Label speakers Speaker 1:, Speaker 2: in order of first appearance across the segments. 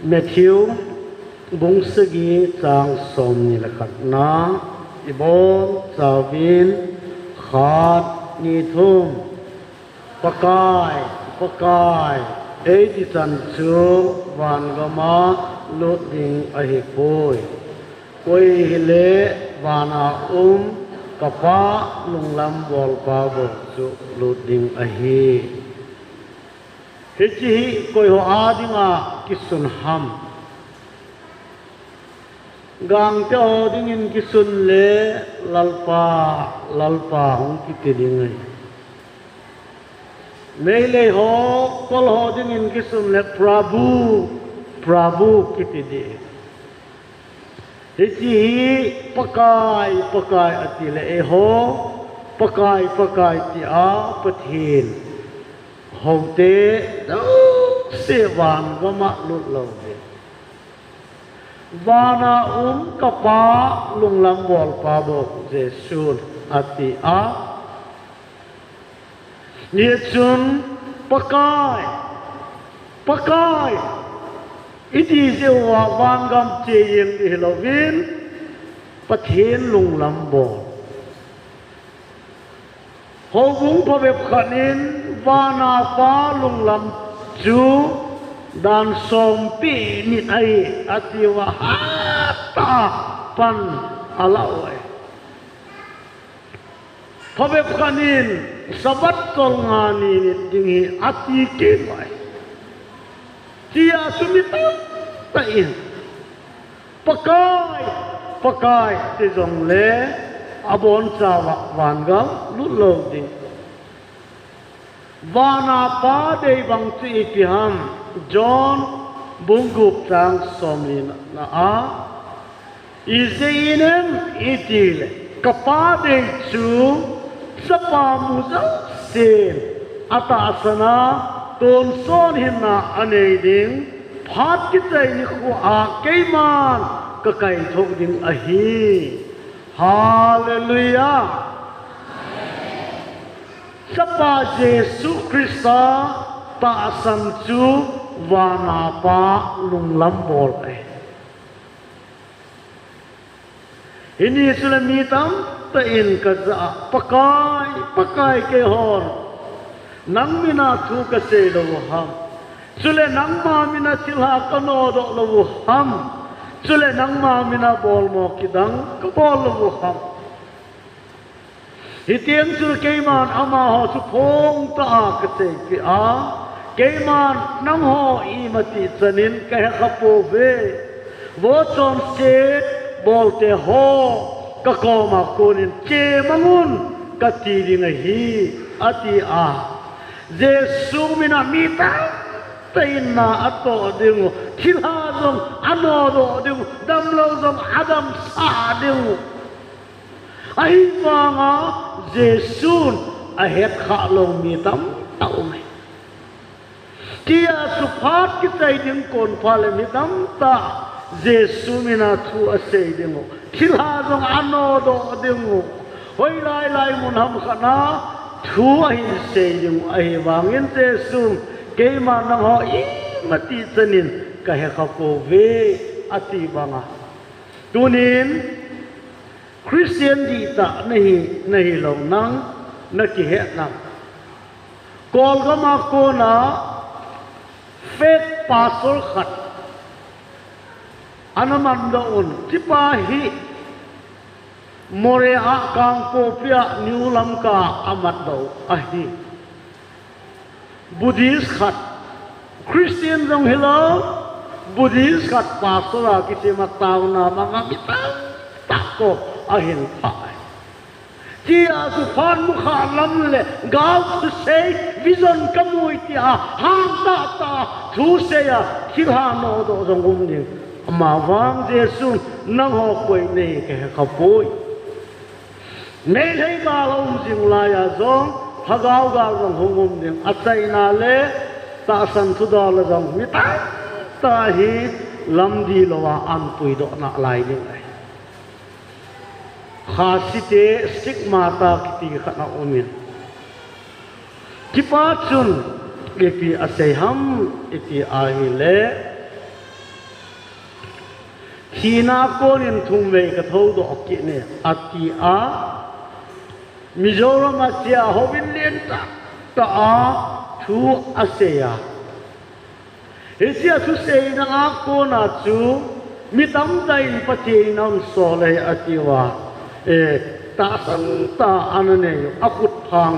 Speaker 1: เมทิวบุงสกีจางสมนิลขัดนาอิบอนจาวินขาดนิทุมปกายเอติจันชูวันกมาลุดดิงอหิปุยกุยฮิเลวานากปะลุงลำบอลปาบจุลุดดิงอหิฮิจิกุยหัวอาดิงากิสุนฮัมกังเจ้าดิ้งอินกิสุนเลลัลปาหงกิติดิ้งไงไม่เลยหอกกอลหอดิ้งอินกิสุนเลพระบูกิติดีฮิจิปกายอติเลหอปกายติอาปะเทนหงเตดเสวานก็มาลุดลงวานากปะลุงลำบอลปาบกเจสุนอติอาเนียจุนปกายอิติเจวะวางกำเจียงอิโลวินประเทศลุงลำบอลหงุงพระเวบขันินวานาฟ้าลุงลำจูดันสมปีนิดไออติวะฮัตตาปันอาลาเวพระเวบขันินสบัดตลงานีนิดจึงอติเกณฑ์ไว้ที่อาสุมิตตะอินปกายที่จงเล่อบอนจาวะวันกังลุโลดิงวานาปาเดบังตุอิกิฮัมจอนบุงกุบจังสมลินาอาอิเซอินมอิติเลกปาเดจูสปามุซาเซนอัตอาสนาตนโซนหินาอเนดิงพัดกิจใจนิคูอาเกมันก็ไก่ทกดิงอหีฮาเลลูยาสปาเยซูคริสต์ตาสัมจูวานาปาลุงลำบอลเออินี่สุลมีตัมตะอินกะจะปกายเกฮอนนังมินาทูกเซโลฮัมสุเลนังมามินาทิลากโนโดโลฮัมสุเลนังมามินาบอลโมกิดังกบอลโลฮัมฮิเตียงสุลเกมันอามาหอสุพงตากเซกิอาเกมันนังหออีมติสนินแกขโปเววจอนเซตบอลเตหอกะกอมาโกนินเจมังุนกะตีดิงฮีอติอาเจสุมินามิตาเตนาอัตโตดิงทิลาซงอันโนโดดิงดัมโลซงอดัมซาดิงไอ้ฟังอ่ะเจสุนไอ้เฮ็ดข้าลงมีตั้มเต่าไหมที่อาสุภาพกิจใจดิงคนพาเลมีตั้มตาเจสุมินาทูอาเซดิงทิลาซงอันโนโดดิงเฮ้ยไล่มุนทำขนาทัวหินเสียงไอ้วางเงินเจสุมเกมานังหออีมาติสนินก็ให้เขาโกเวอติบังตัวนี้คริสเตียนดีตะनहींลงนังนักเหตุนังกอลก็มาโกนาเฟกปาสลขัดอันมันโดนที่ปาหิโมเรอากังโปเปียนิวลัมกาอามัดดาวอหีบุดิสขัดคริสเตียนจงเฮลบุดิสขัดปาสลากิเตมาตาวนามังมิตาตักโกอหินพายที่อาสุพานมุขาลัมเลกาวสุเซวิจนขโมยที่อาหางตาทูเซียที่หาโนโดจงอุ้มดิมาวางเจสุนนังหอกวยเนกะขโมยไม่ใช่กาลงจิงลายาจงพะกาวกาลงหงุมดิงอัจฉรินาเลตาสันทุดาลจงมิตาตาฮีลำดีลวาอันปุยดอกนักลายดิงไอข้าสิเตสิกมาตาคิติขณะอุมินที่ปัจจุนเอปีอาศัยหัมเอปีอาฮิเล ทีน่าก้นินทุ่งเวกทอดอกกินเนี่ยอัติอามิโซรามาเสียหวินเลียนจักตาทูอาเซียเฮเซียทุเซนังอาโกนาจูมิตั้มใจปฏินันโซเลยอติวาตาสันตาอันนี้อากุดพัง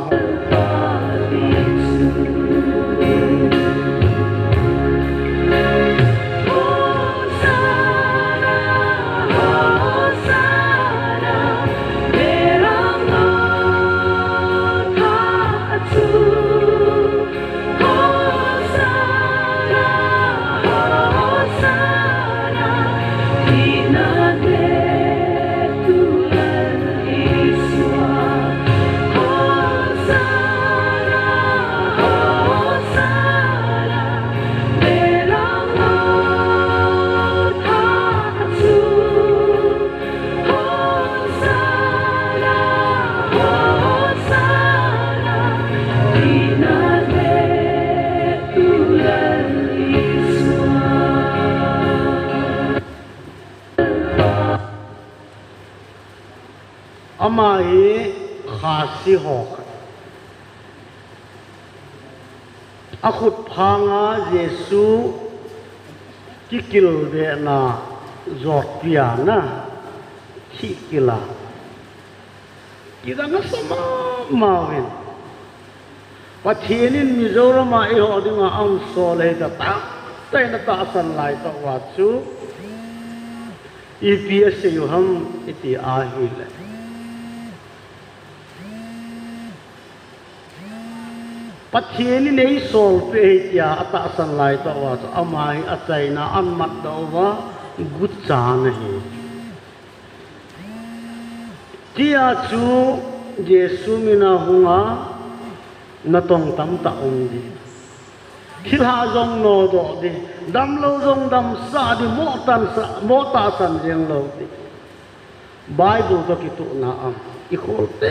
Speaker 1: อามาขาสิหอกอาขุดพังอาเยซูที่กิลเดนาจอดพิอานะที่กิลากิลางสมามาวินปัจจุบันมิโซรามาหอดิงอังโซเลตตาแต่นตาสันไลตวัดซูอีพีเอสยูฮัมอิติอาฮิเลปัจจุบันนี้โซลเปียอัตสันไลตัวว่าอามาฮิอัจฉริยะอันมัดดาวะกุศลนี่ที่อาจูเยซูมินาหัวนัตงตั้มตาอุนดีคิดหาจงโนดอดีดำโลจงดำซาดีโมตาสันเรียงโลดีไบเบิลก็คิดตุนาอัมอีโคเต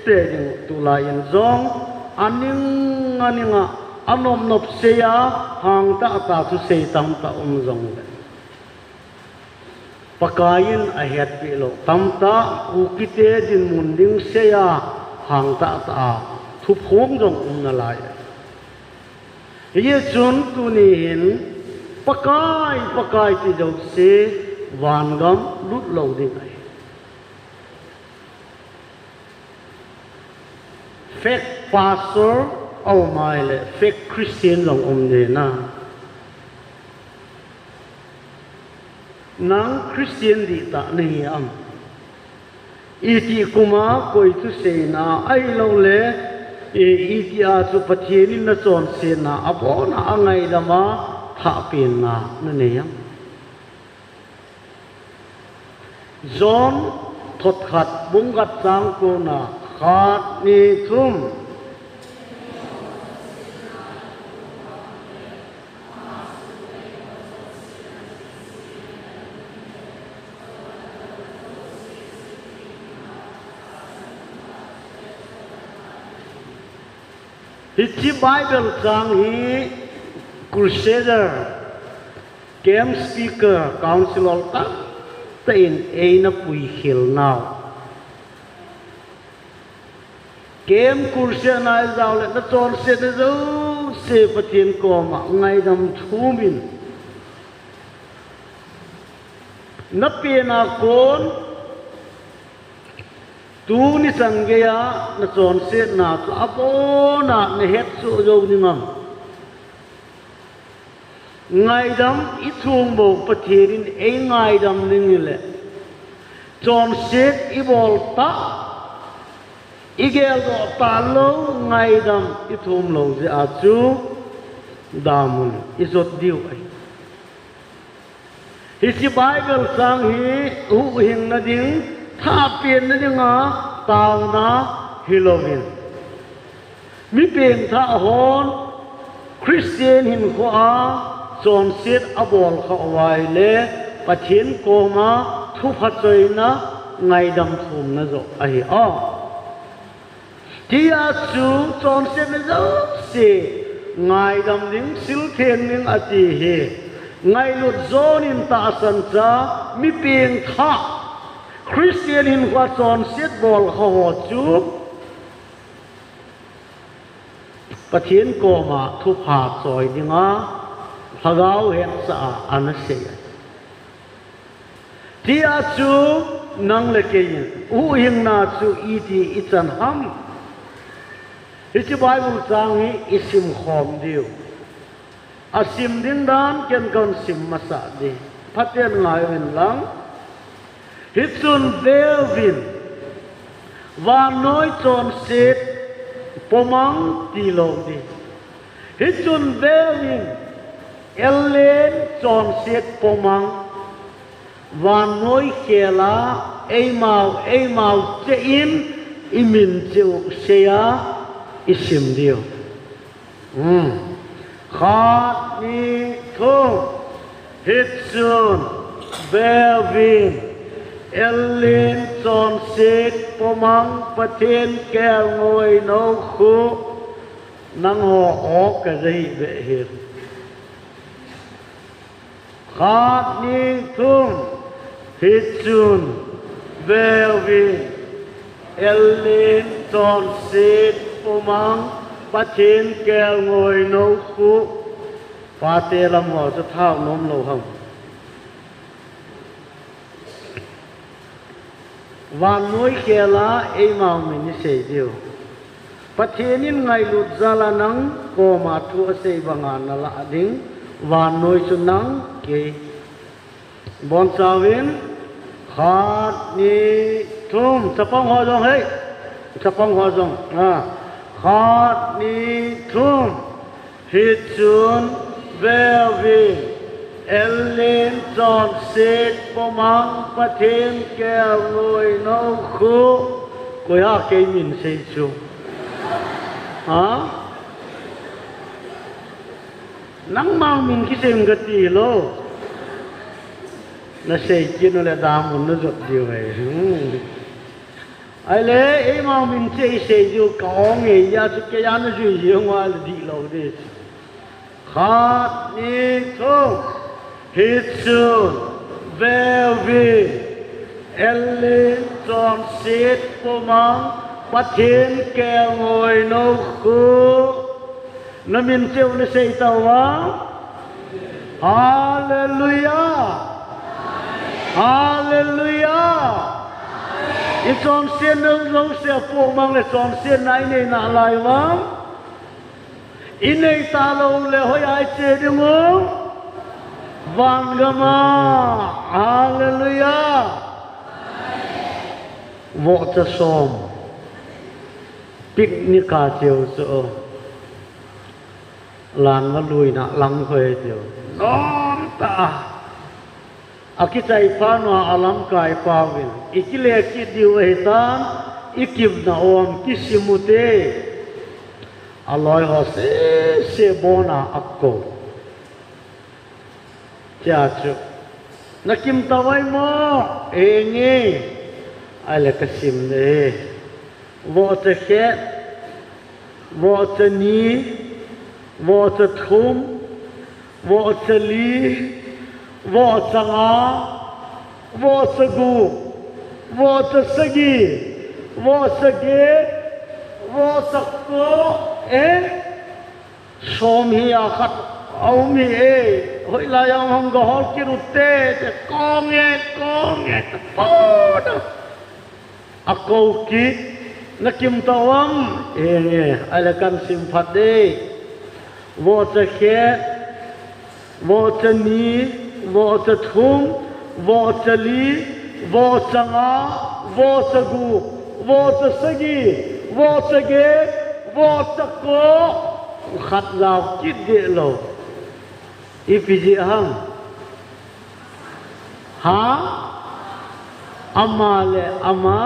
Speaker 1: เตยังตุลายันจงอันนี้อันนมนบเสียห่างตาตาทุเสียตั้มตาจงเลยปากายินอาเหตุพิโลตั้มตาอุกิเตดินมุนดิ้งเสียห่างตาตาทุพงจงนั่นแหละยี่จุนตุนีหินปากายที่จงเสียวานกำลุดลงดิ่งไงเฟกพาสเตอร์เอาไม่เลยเฟกคริสเตียนลงเดียนะนังคริสเตียนดีตานี่อัมอีที่กุมาคุยทุเสนาไอเราเลยอีที่อาจุปเทียนินจอนเสนาอภอนาไงดามาถ้าเป็นนานั่นเองจอนทดขัดบุ้งกัดสังโกนาขาดนิทุมฮิจิไบเบิลจังฮีครูเซเดอร์เกมสปีกเกอร์คาวน์ซิลอลตั้งแต่อินนับปุยฮิลนาวเกมคูร์เซนายจาวเลนจอนเซนเซอเซปเทียนกอมาไงดำทูมินนับเปียนาโกนตูนิสังเกียนจอนเซนนาตัวอโปนาเนเฮตสุโยนิมังไงดำอิทุงโบปเทียนเองไงดำนิ่งเลยจอนเซนอีบอลตาอีเกลก็ตาโลไงดำอิทุมโลจะอาจูดามุนอิสดดิวไอฮิสิไบเบิลสังฮีหูหิงนาดิงถ้าเปลี่ยนนั่นยังไงตาวนาฮิโลวินมีเปลี่ยนท่าหอนคริสเตียนหินขวาจอนเซตอบอลเข้าไว้เลยปะเทียนโกมาทุกขัดใจนะไงดำทุมนะจ๊ะไอ้อ้อที่อาจูจอนเซนเจ้าเสียไงดำลิงสิลเทนลิงอติเฮไงลุดโจนินตาสันจ้า มีเพียงท่าคริสเตียนหินกว่าสอนเสียบอลเขาหัวจุบประเทศโกมาทุพาซอยดิงาพะเกาเห็นสะอันเสียที่อาจูนังเล็กยินอูหิงนาจูอีทีอิจันฮัมฮิจิบายมุจางฮีอิสิมขอมดิวอาสิมดินดานเกินกันสิมมาสะดีพัดเตียนไงเวนลังฮิจุนเดวินวานน้อยจนเสร็จปมังตีลงดีฮิจุนเดวินเอเลนจนเสร็จปมังวานน้อยเกลาเอมาเจอินอิมินจิวเชียอิสิมเดียวขาดนี้ทุ่งฮิตซุนเบลวินเอลลินจอนเซกปมังประเทศแก้วงวยนคูนังหัวออกกระไรเบเห็นขาดนี้ทุ่งฮิตซุนเบลวินเอลลินจอนเซกปมังประเทศแก้วงวยนคูปาเตลำหัวจะเท่านมโลหังวันน้อยเกล้าเอมามินิเสยเดียวประเทศนี้ไงลุดซาลานังโกมาทัวเสยบังานนั่นละดิ้งวันน้อยสุนังเกบอนซาวินขาดนี้ทุ่มสะปังหัวจงเฮ้ยสะปังหัวจงขาดนี้ทุ่มฮิตจุนเวลวินเอลเลนจอนเซกปมังประเทศแก้วงวยนคูกุยาเกมินเซจูนังมังมินคิเซมกตีโลน่าเซจินเลยดามุนน่าจดดีไว้ไอ้เล่ไอ้มังมินเซจูกองเงียสุกยานจุยยังว่าดีโลดิขาดนี้ทุ่งฮิตซูนเวลวินเอลลินจอนเซตปมังประเทศแก้วงวยนคูน้ำมินเจ้าในเสยตาวะฮาเลลูยาฮาเลลูยาอีจอนเสียนเราเสียปมังเลยจอนเสียนไหนในนาลายวะอินในตาเราเลยหอยเจดิงวังกมาฮาเลลูยาวอจะสมปิกนิกาเจียวโซลานมาลุยนะลังเคยเจียวน้องตาอากิใจฟ้านัวอลัมกายฟ้าวินอีกิเลกิดิวเหตานอีกิบนาอมกิสิมุเตอร่อยหอเสโบนาอักโกจ้าจุนักกิมตะไว้โมเองไงอะไรก็สิมเลยวอจะแค่วอจะนี้วอจะทุ่มวอจะลีวอจะงาวอจะกูวอจะสกีวอจะเกวอจะโกสมีอาคัดเอามีเฮ้ยลายองห้องก็ฮอลกิรุเต้จะกองเงี้ยตะปอดอักโกกินักกิมตะวังอะไรกันสิมพัดเดวอจะแค่วอจะนี้วอจะทุ่งวอจะลีวอจะงาวอจะกูวอจะสกีวอจะเกวอจะโกขัดเราคิดเดียวเราอีพิจิฮังฮะอามาเลอามา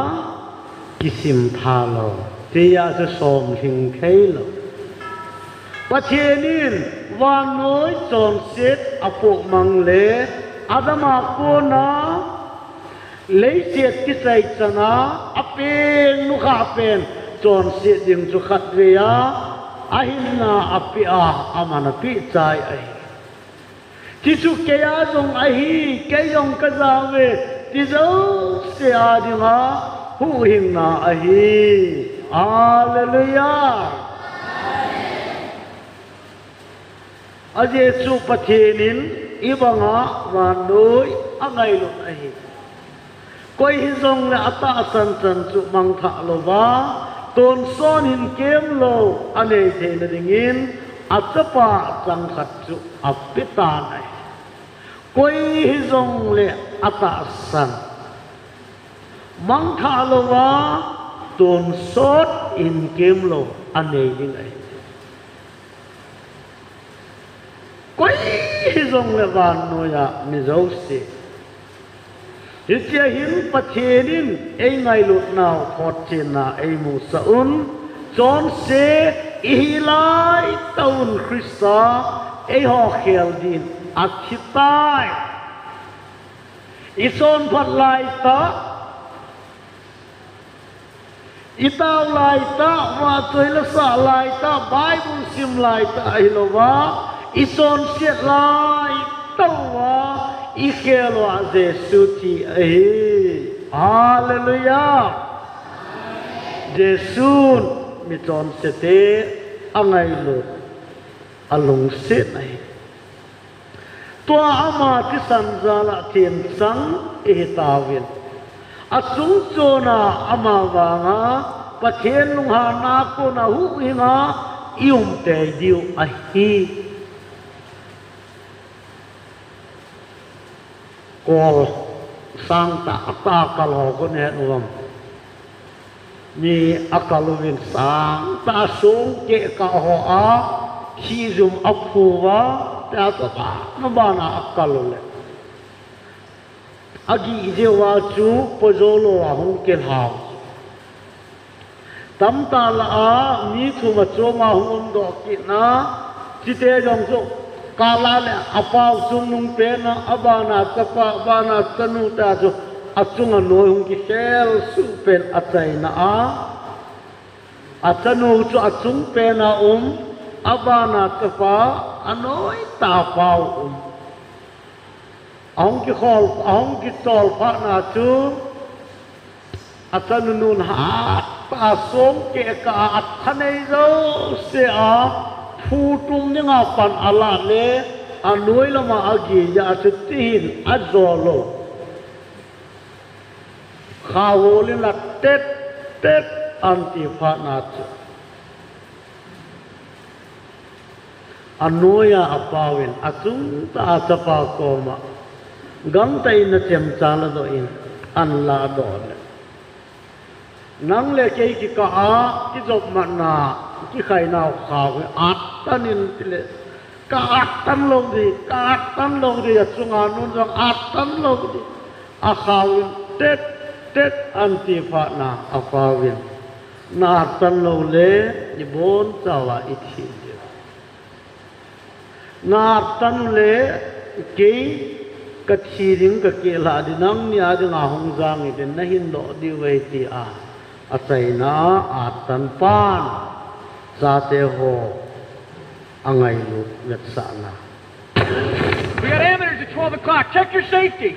Speaker 1: กิสิมทาเราเทียจะสมถึงใครเราประเทศนี้วันน้อยจนเสร็จอภุมังเลอาดมาโกนาเลยเสียกิใจชนะอเป็นนุขาเป็นจนเสร็จยังจุขัดเวียอาหินนาอภิอาอามันอภิใจไอ ที่สุเกียจงไอฮีเกยงกะจาเวที่เจ้าเสียดิงาหูหิงนาไอฮีอาเลลูยาอาเยซูปะเทนินอีบังะวานโดยอะไงลุไอฮีกอยฮิซงและอัตตาสันสันสุมังทะโลวาตนซ้อนหินเกมโลอเนเทนดิงินอัตปะจังขัดสุอภิตานัยกอยฮิซงและอัตตาสันมังทะโลวาตนซ้อนหินเกมโลอเนดิงัยกอยฮิซงและวานโนยามิโซเซที่เจ้าหินปะเทนินไอ้ไงลุดนาวพอดเจนาไอ้มูซาอุนจอนเซอิฮิไลตาอุนคริสตาไอ้ฮอเขลดินอักขิตายอิโซนพัดไลตาอิตาวไลตาว่าตัวละสาไลตาไบเบิลซิมไลตาไอ้โลวาอิโซนเสียไลตาวาอิเคโลอาเจสุตีเอฮาเลลูยาเจสุนมิจอนเสเตอังไงลุอลงเสนไอตัวอามาที่สันจาละเทียนสังเอตาวินอสุงโจนาอามาวางาปะเทนลุงหานาโกนาหุอิงายุมเตดิวไอฮีกอลสร้างตาตากะลอคนแห่งรวมมีอากาลวินสร้างตาสูงเกะกะหัวอาชีจุมอักฟูวะแต่ตัวตานบานาอากาลเลยอากีเจวาจูปโจโลอาหงเกลหาวตั้มตาละอามีทุมาโจมาหงดอกกินะจิเตจงโจกาลาเนี่ยอปาวซุงนุงเป็นนะอบานาตะปะบานาตนุตาจุอัจุงอโนยหงกิเชลสุเป็นอัจายนะอัจนุจุอัจุงเป็นนะอบานาตะปะอโนยตาปาวองกิขอลองกิตอลพะนาจุอัจนุนุนหาตาสงเกะกะอัจทะเนโซเสียผู้ตุมยังปันอาลาเลอันนุยละมาอากียาสุตินอัจโซโลข้าวลินละเต็ดเต็ดอันติฟานาจอันนุยอาปาวินอัจุงตาสปาโกมากังไตนเจมจาลโดอินอันลาโดนนังเลเกยกิกะอากิจบมานาที่ใครนาวข่าวอัดตันินติเลกอัดตันลงดีกอัดตันลงดีสุงานุนจังอัดตันลงดีอาข่าวเต็ดเต็ดอันติฟานาอาข่าวนาตันลงเลยิบนเจ้าว่าอิทินาตันเลเกยกัดชีริงกัดเกลาดินังเนี่ยดิงาหงจางอิเดนนะหินโดดิเวทีอาอาศัยนาอาตันปานซาเตโฮอังไงลูกเวทสานา
Speaker 2: We got amateurs at 12 o'clock. Check your safety.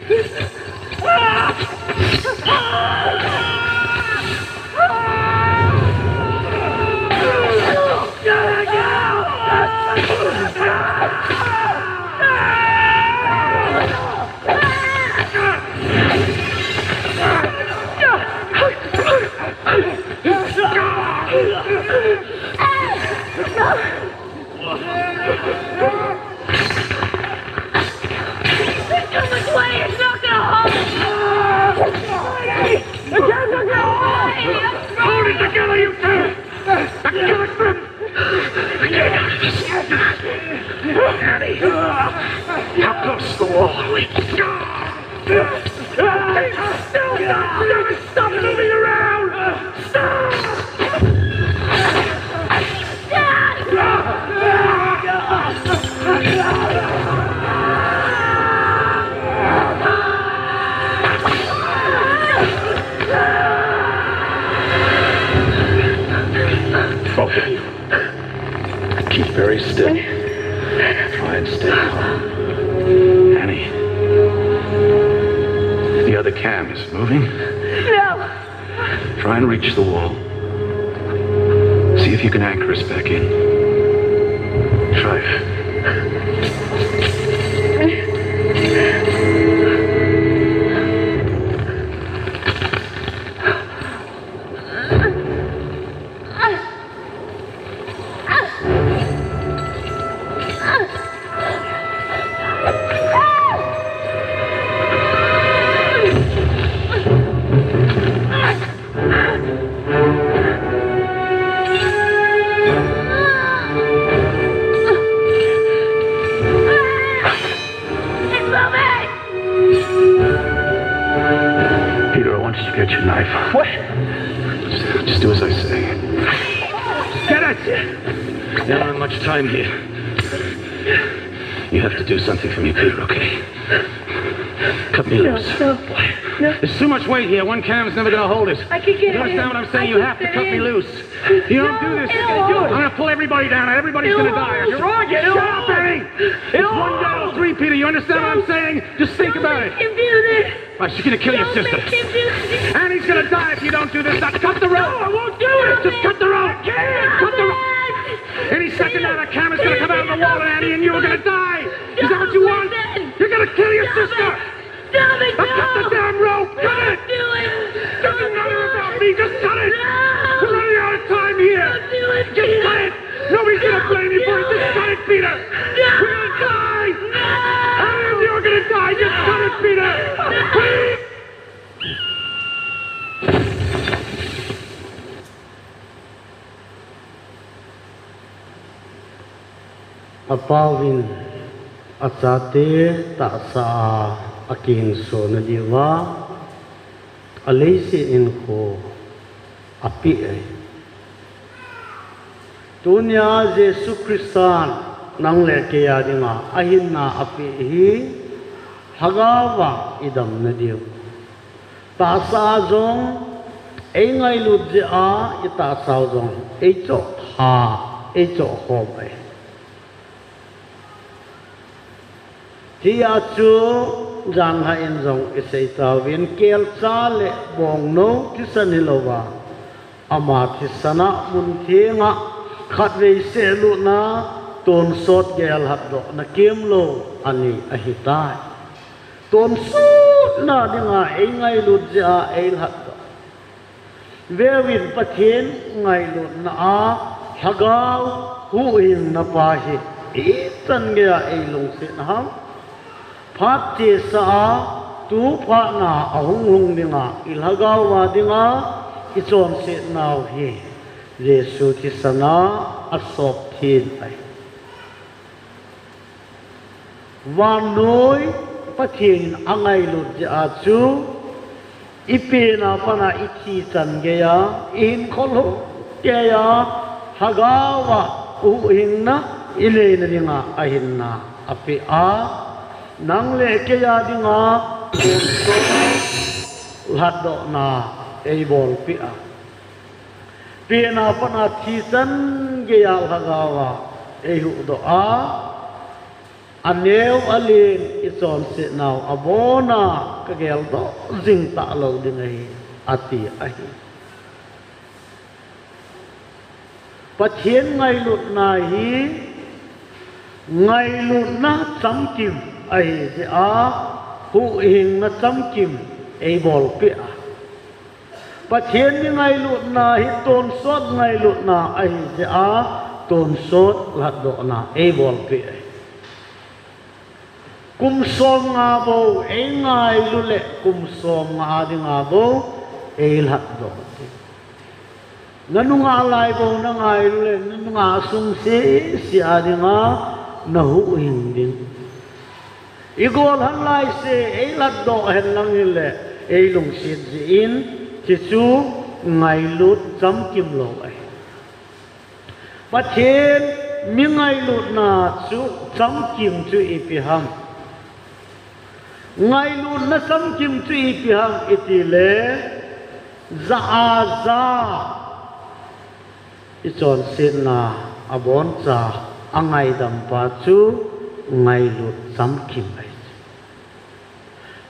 Speaker 3: It's not gonna hold.
Speaker 2: Hold it together, you two! Annie, how close to the wall are we? Stop moving around! Stop! Both of you, keep very still. Try and stay calm. cam is moving.
Speaker 3: No.
Speaker 2: Try and reach the wall. See if you can anchor us back in. Try it. Get your knife.
Speaker 3: What?
Speaker 2: Just do as I say.
Speaker 3: Get it!
Speaker 2: We don't have much time here. You have to do something for me, Peter, okay? Cut me loose.
Speaker 3: No.
Speaker 2: There's too much weight here. One cam's never gonna hold us.
Speaker 3: I can get
Speaker 2: You understand what I'm saying? You have to cut me loose. If you don't do this, I'm gonna pull everybody down. Everybody's gonna die.
Speaker 3: You're wrong.
Speaker 2: Shut up, Eddie! It's 1 out of 3, Peter. You understand what I'm saying? Just think about it.
Speaker 3: Don't make him do this.
Speaker 2: Right, she's gonna kill your
Speaker 3: Don't
Speaker 2: sister.
Speaker 3: make him do this.
Speaker 2: And he's gonna die if you don't do this. Now, cut the rope! I won't do it! Just cut the rope! Cut the rope! Any second now, that camera's gonna come out of the wall, and Annie and you are gonna die! Is that what you want? You're gonna kill your sister!
Speaker 3: Stop it!
Speaker 2: Now cut the damn rope! Cut it!
Speaker 3: Do it!
Speaker 2: Doesn't matter about me, just cut it!
Speaker 3: No!
Speaker 2: We're running out of time here!
Speaker 3: Don't do it,
Speaker 2: Just
Speaker 3: Peter!
Speaker 2: cut it! Nobody's gonna blame you for it! Just cut it, Peter!
Speaker 3: No!
Speaker 2: We're gonna die!
Speaker 3: No!
Speaker 2: Annie and you are gonna die! Just cut it, Peter! Please!
Speaker 1: Apawin atsate ta sa aking so na diwa alisi in ko api ay tunya Jesu Kristan nang leke ya dinga ahin na api hi hagawa idam na diw ta sa zong ai ngai lut je a ita sa zong ai cho ha ai cho ho ai Tia chu jang ha in zong isei tawin kel cha le bong no tisanilowa ama tisana mun thenga khat ve se lu na ton sot gel hat do na kem lo ani ahitai ton sot na dinga ei ngai lut ja ei hat do vewin pathen ngai lut na a hagaw hu in na pa hi itan gya ei long se na ham Phát chế xã tú phát na ahung hung dinga ilhagaw wa dinga ichon se naw hi Jesu Krisana asop thin ai wan noi pathin angai lut ja chu ipe na pana ichi chan ge ya in kholo ke ya hagawa u hin na ile na dinga ahin na api a nang le ke ya dinga lat do na ei bol pi a pi na pa na thi san ge ya hagawa ei hu do a aneu alin i chon se naw abona ka gel do jing ta lo ding ai ati a hi pathian ngai lut na hi ngai lut na cham kim ai je a hu hing na cham kim ei bol pi a pathian ni ngai lut na hi ton sot ngai lut na ai je a ton sot lat do na ei bol pi ai kum som nga bo ei ngai lu le kum som nga di nga bo ei lat do nanu nga lai bo na ngai lu le nanu nga sung se si a di nga na hu hing din igol han lai se ei lat do hen lang le ei lung sit ji in chi chu ngai lut cham kim lo ai pathen mi ngai lut na chu cham kim chu i pi ham ngai lut na cham kim chu i pi ham iti le za a za i chon sin na abon cha angai dam pa chu ngai lut cham kim ai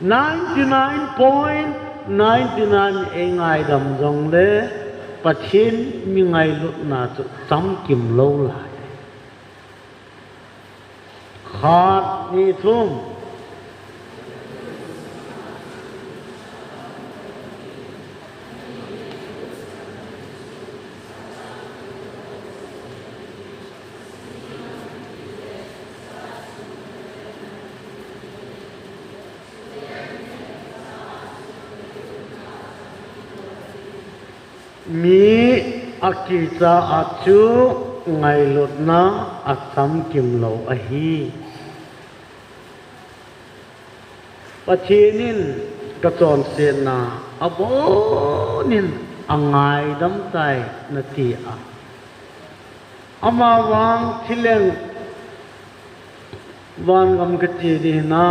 Speaker 1: 99.99 เองไงดำจงเลปะชินมีไงลุกนาจุจำกิมโลหลายขาดนี่ทุ่มมีอากิจาอาจูไงลุดนะอาสัมกิมโลอหีปะชีนินกระจรเสนาอโบนินอังไงดำใจนาทีอามาวางที่เล่งวางกำกจีดีนะ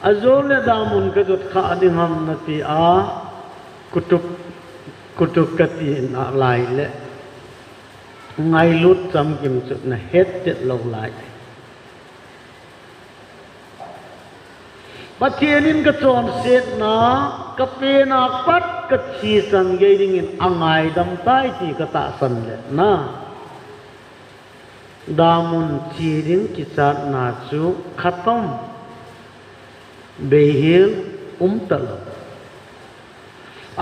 Speaker 1: อาโจเลดามุนกระจุดขาดิหำนาทีกุตุกตีนอะไรเละไงลุดจำกิมจุดนะเฮ็ดเจ็ดลงไหลปัจเจนินกระจรเสดนะกเปนักปัดกชีสังเกดิงินอังไงดำใต้ที่กตะสันเละนะดามุนชีดิงกิจารนาจูขัตมเบฮิลตลอ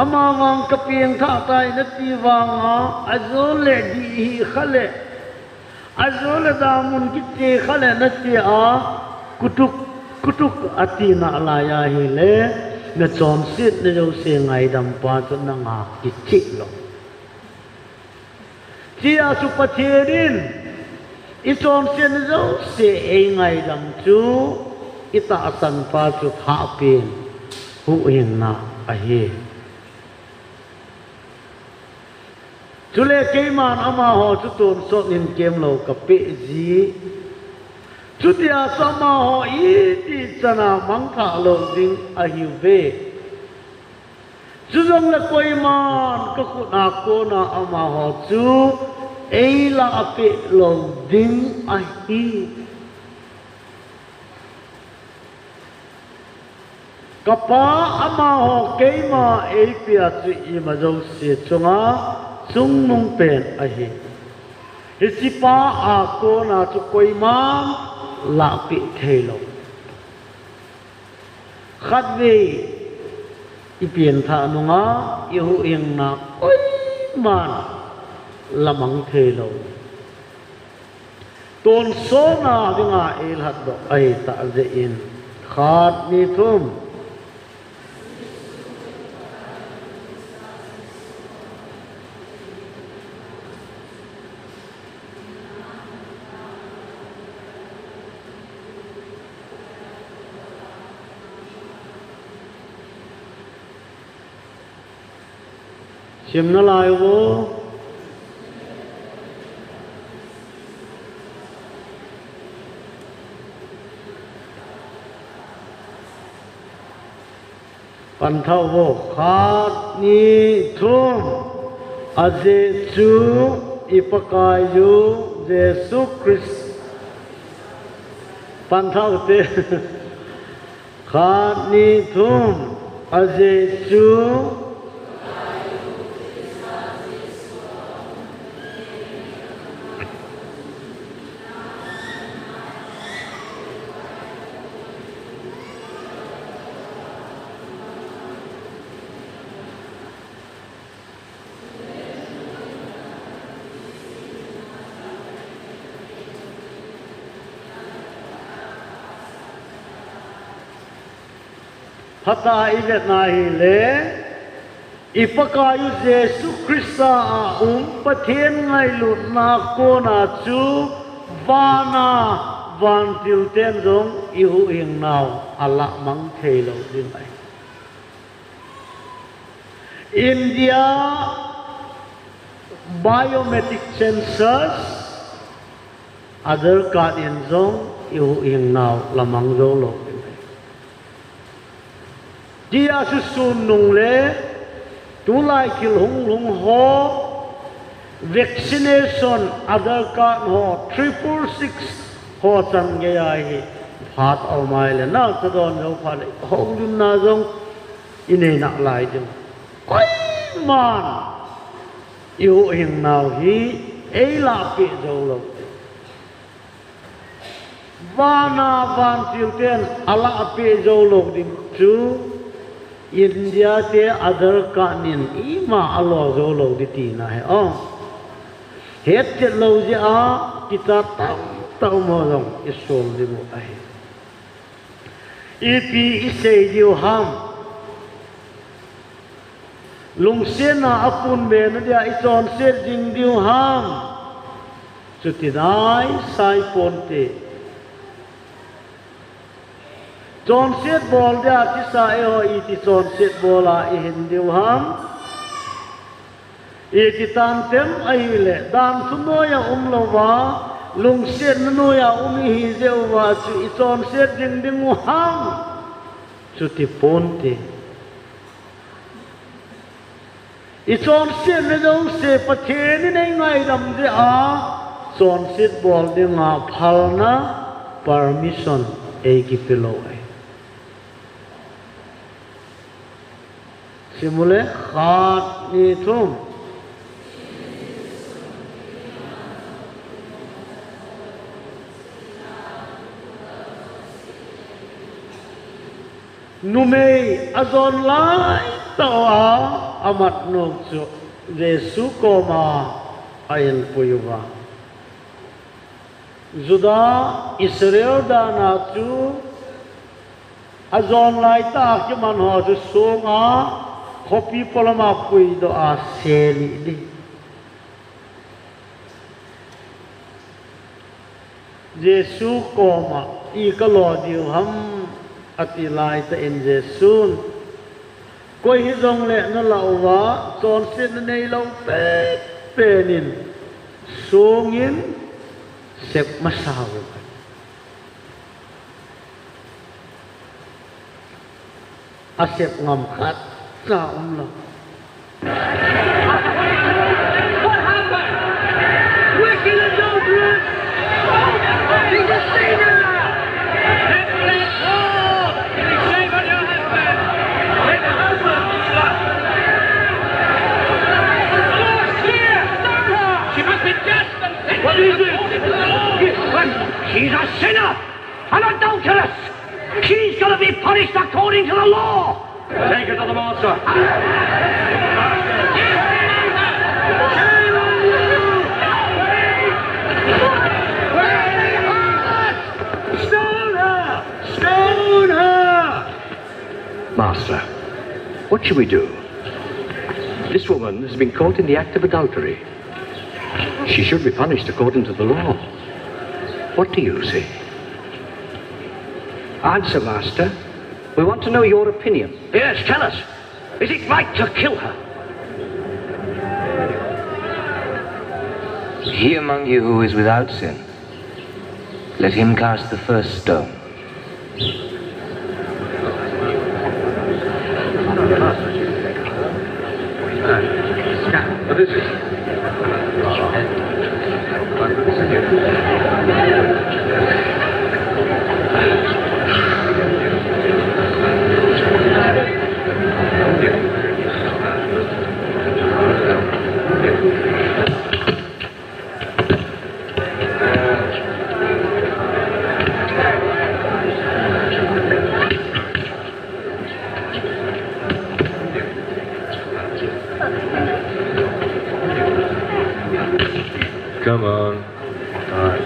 Speaker 1: อามาวังกเปียงท่าใจนัตติวังอาโจเลดีขเลอาโจเลดามุนกิจเจขเลนัตติกุตุกอตินาลายาฮิเลเนจอมสิทธิ์เนโจเสียงไงดำปาจนงากิจิลงที่อาสุปเทรินอิจอมเสียนโจเสียเองไงดำจูอิตาสันปาจุทาเปียนหูเองนาอเฮจุเลเกมันอามาหอจุตุนสนินเกมโลกับเปจีจุดยาสมาหออีติจนามังคะโลดิงอหิวเวจุจงเลกวยมันก็คุณอาโกนาอามาหอจูเอลาเปโลดิงอหิกับป้าอามาหอเกมาเอปียจุอีมาโจเสียจงอาซุงนุงเป็นอหิฮิสิป้าอาโกนาจุกวยมันลาปิเทโลขัดเวอีเปลี่ยนทานุงาอิหูเองนักโอ้ยมันละมังเทโลต้นโซนาดิงาเอลฮัดดอกไอตาเจอินขาดนิทุมชิมนลายโวปันเท่าโวขาดนิทุมอาเจจูอิปกายุเยซูคริสต์ปันเท่าเตขาดนิทุมอาเจจูพระตาอิเวตนาฮิเลอิปกายุเยซูคริสต์ประเทศไงลุดนาโกนาจูวานาวันติลเตนจงอิหูเองนาวอัลละมังเทโลดินไปอินเดีย biometric sensors other card in zone ihu ing naw lamang zolo dia susun nung le tulai kil hung ho vaccination other card ho 666 ho chang ge ai phạt ao mai là nó cho đòn đâu phạt hậu đun na giống in này nặng lại chứ quay màn yêu hình nào hi ấy là bị dầu lộc vana van tiêu tiền ala bị dầu lộc đi chú India te other kanin ima alo dầu lộc đi tì này hết chết lâu gì kita tao mò rong isol đi bộ ai ipi isay diu ham lung sen na apun be na dia ison set ding diu ham sutinai sai ponte John set bol dia ti sa eo iti John set bola i hin diu ham iti tan tem ai le dan sunoya umlova lung set nuya hi zeuwa chu i John set ding ding ham suti ponte I John set na dong se pathe ni nei ngai dam de John set bol de nga phal na permission e ki pelo ai simule khat ni thum numei azon lai tawa amat nok chu Jesu koma ayen puyuwa Juda Israel dana chu azon lai ta ki man ho chu songa copy polama pui do a seli di Jesu koma I ka lo diu ham ati lai ta in Jesun koi hi zong le na lawa chon sin nei lo pe penin songin sep masaw asep ngam khat sa lo
Speaker 3: What happened? Wicked adulteress! He's a sinner! Let go! Shame on your husband! Let the husband be lost! Lost here! Stop her! She must be just and sent. What is it? She's a sinner! An adulteress! She's gonna be punished according to the law!
Speaker 2: Take her to the master.
Speaker 3: Stone her! Stone her!
Speaker 4: Master, what shall we do? This woman has been caught in the act of adultery. She should be punished according to the law. What do you say?
Speaker 5: Answer, Master. We want to know your opinion.
Speaker 4: Yes, tell us. Is it right to kill her?
Speaker 6: He among you who is without sin, let him cast the first stone.
Speaker 2: What is it? Come on. All right.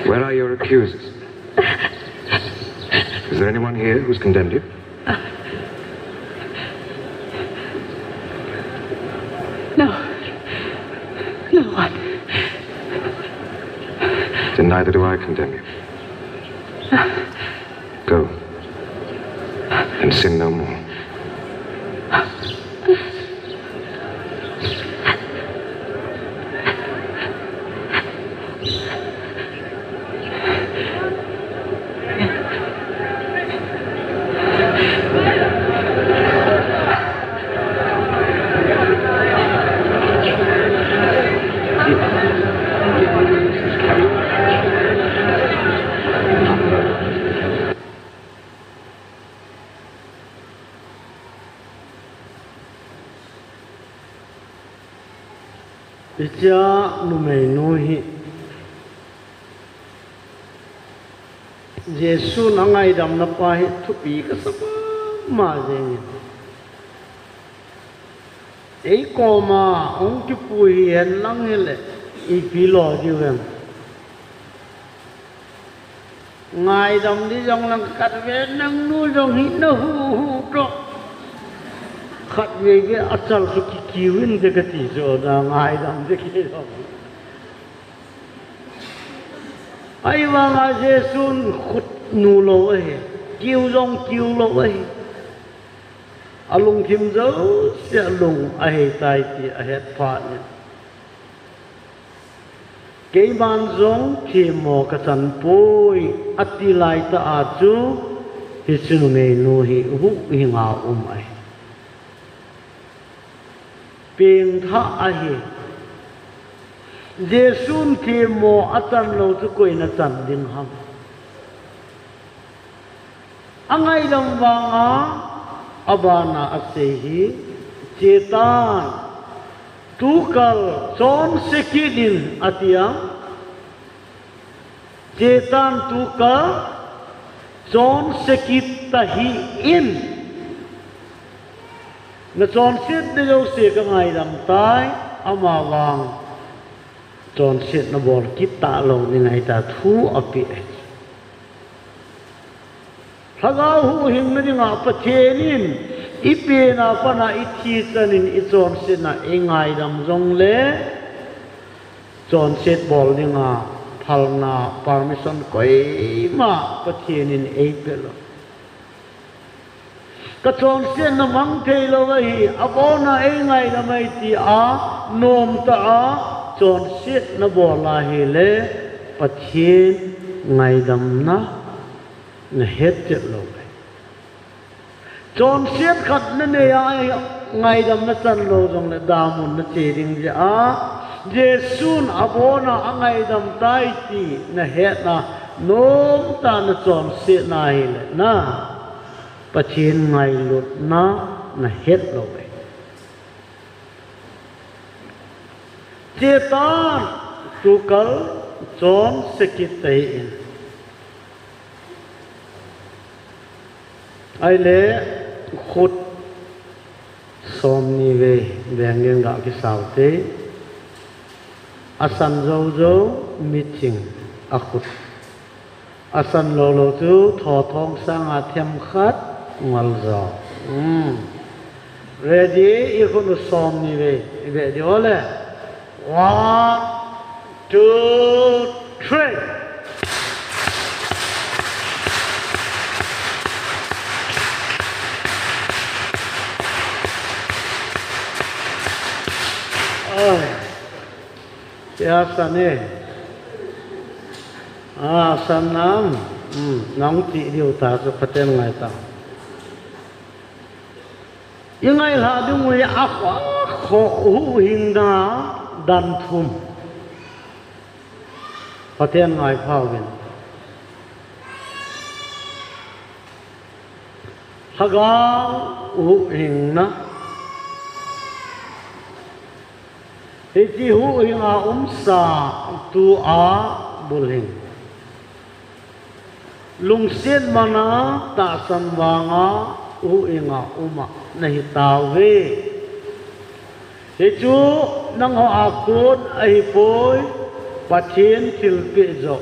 Speaker 4: Where are your accusers? Is there anyone here who's condemned you?
Speaker 7: No one.
Speaker 4: Then neither do I condemn you. Go and sin no more.
Speaker 1: Icha numei nuhi Jesu nangai dam na pa hi thupi ka sama ma jeng ei ko ma ong ki pui hen lang hele I pi lo ji wem ngai dam đi jong lang kat ve nang nu jong hi na hu to khát về cái achal su ki kiwin de ka ti so da ngai dam de ki lo ai wa nga Jesu khut nu lo ai kiu lo ai alung thim zo se lung ai tai ti a het pha ni cái ban giống thì mò cái chân bôi ati lại ta à chú thì xin mày nuôi hú hi ngào ai Ping tha ahi Jesun thì mò atan lâu chú quay na chân đinh ham Angai dam vanga abana asehi cetan tukal son sekidin atia cetan tukal son sekit tahi in na son sit de jo se ka ngai dam tai ama wang son sit na bol kita lo ni ngai ta thu api Hagau hu hing na dinga pachenin ipe na pana ithi chanin ichon se na engai dam jong le chon set bol dinga phalna permission koi ma pachenin eipelo ka chon se na mang thei lo hi abona engai dam ai ti a nom ta a chon set na bola hi le pachen ngai dam na hết chết lâu vậy, chọn xét khát nên ai ngày đêm nó chân lâu trong là đào muốn nó chỉ định gì Giêsu abo na ngày đêm tai ti nó hết na nôm ta nó chọn xét này là na, bắt trên ngày lụt nó hết lâu vậy, chế ta tu cẩn chọn xét tay ai lẽ khut som ni về đèn ngang gạo cái sào tế asan dâu dâu meeting khut asan lo lo tu thọ thong sang thêm khát ngal giò ready ikun som ni về đi ole 1 2 3 Biasa nih, sanam, nong ti điều ta cho phát triển ngay ta. Nhưng ngay là đúng người khó hình na đan thum, phát triển ngay phao bên. Hagal hình na. Thì chỉ hữu hình sa tu bul hình lung xiên mà na ta san vanga hữu hình nahi tao về thì chú nang ho akut ai poi pathin til pe zo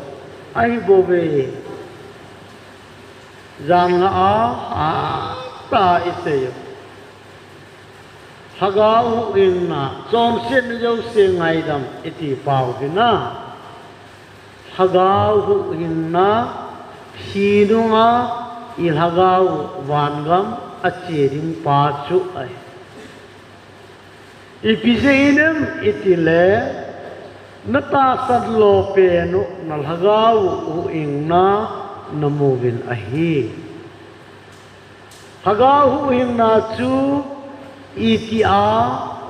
Speaker 1: ai bo về giang ta ise Hagau in na chom sen jo se ngai dam iti pau ki na hagau in na hi dunga il hagau vangam achiring pa chu ai ipiseinem itile nata sadlo pe no nal hagau in na namovin ahi hagau in na chu eiti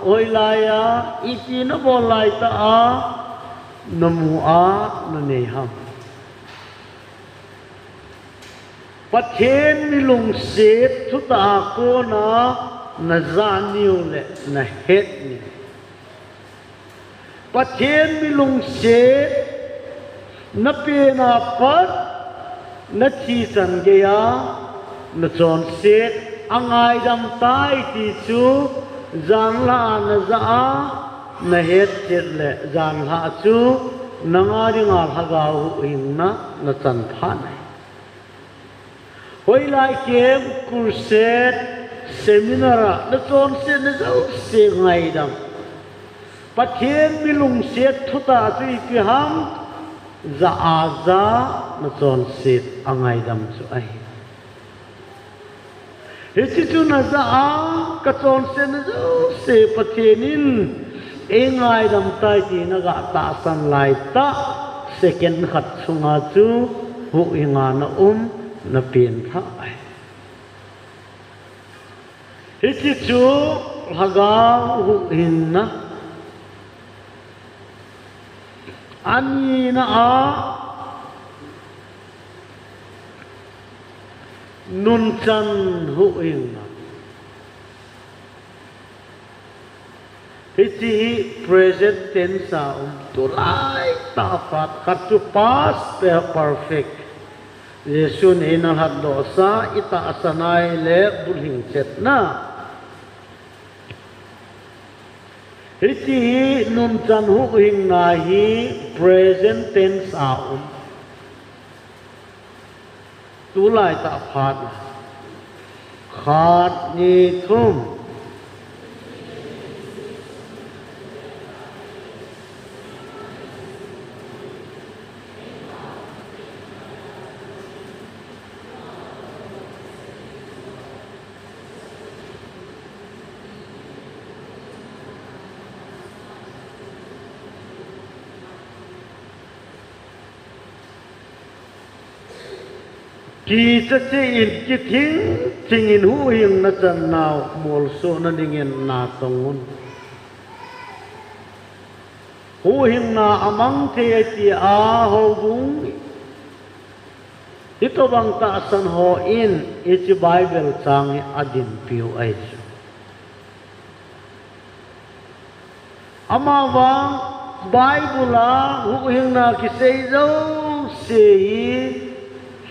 Speaker 1: oilaya eiti na bolai ta namu na neham pathen mi lung set thu ta ko na zaniu le na het ni Bắt thiên mi lung xế na pe na pat na chi san ge ya na chon xế angai dam tai ti chu zan la na za na het chet le zan ha chu na nga ri nga haga hu hing na chan pha nai hoi lai kem kur set seminar na chon se na zo se ngai dam pathian mi lung set thuta chui ki ham za a za na chon set angai dam chu ai he chi chu na za a ka chon se na zo se pathianin engai dam tai ti na ga ta san lai ta second khat chunga chu hu inga na na pin tha ai he chi chu haga hu in na ani na a nun chan hu in na he chi present tense sa tu lai ta fat khat tu past perfect Yesun inal hat dosa ita asanai le bulhing chet na hiti nun chan hu hing na hi present tense a tu lai ta phat khat ni thum Ki cha che in ki thing in hu hing na chan naw mol so na dingin na tongun hu hing na amang the ti a ho bung ito bang ta san ho in it's Bible chang adin piu ai ama wang Bible a hu hing na ki sei zo se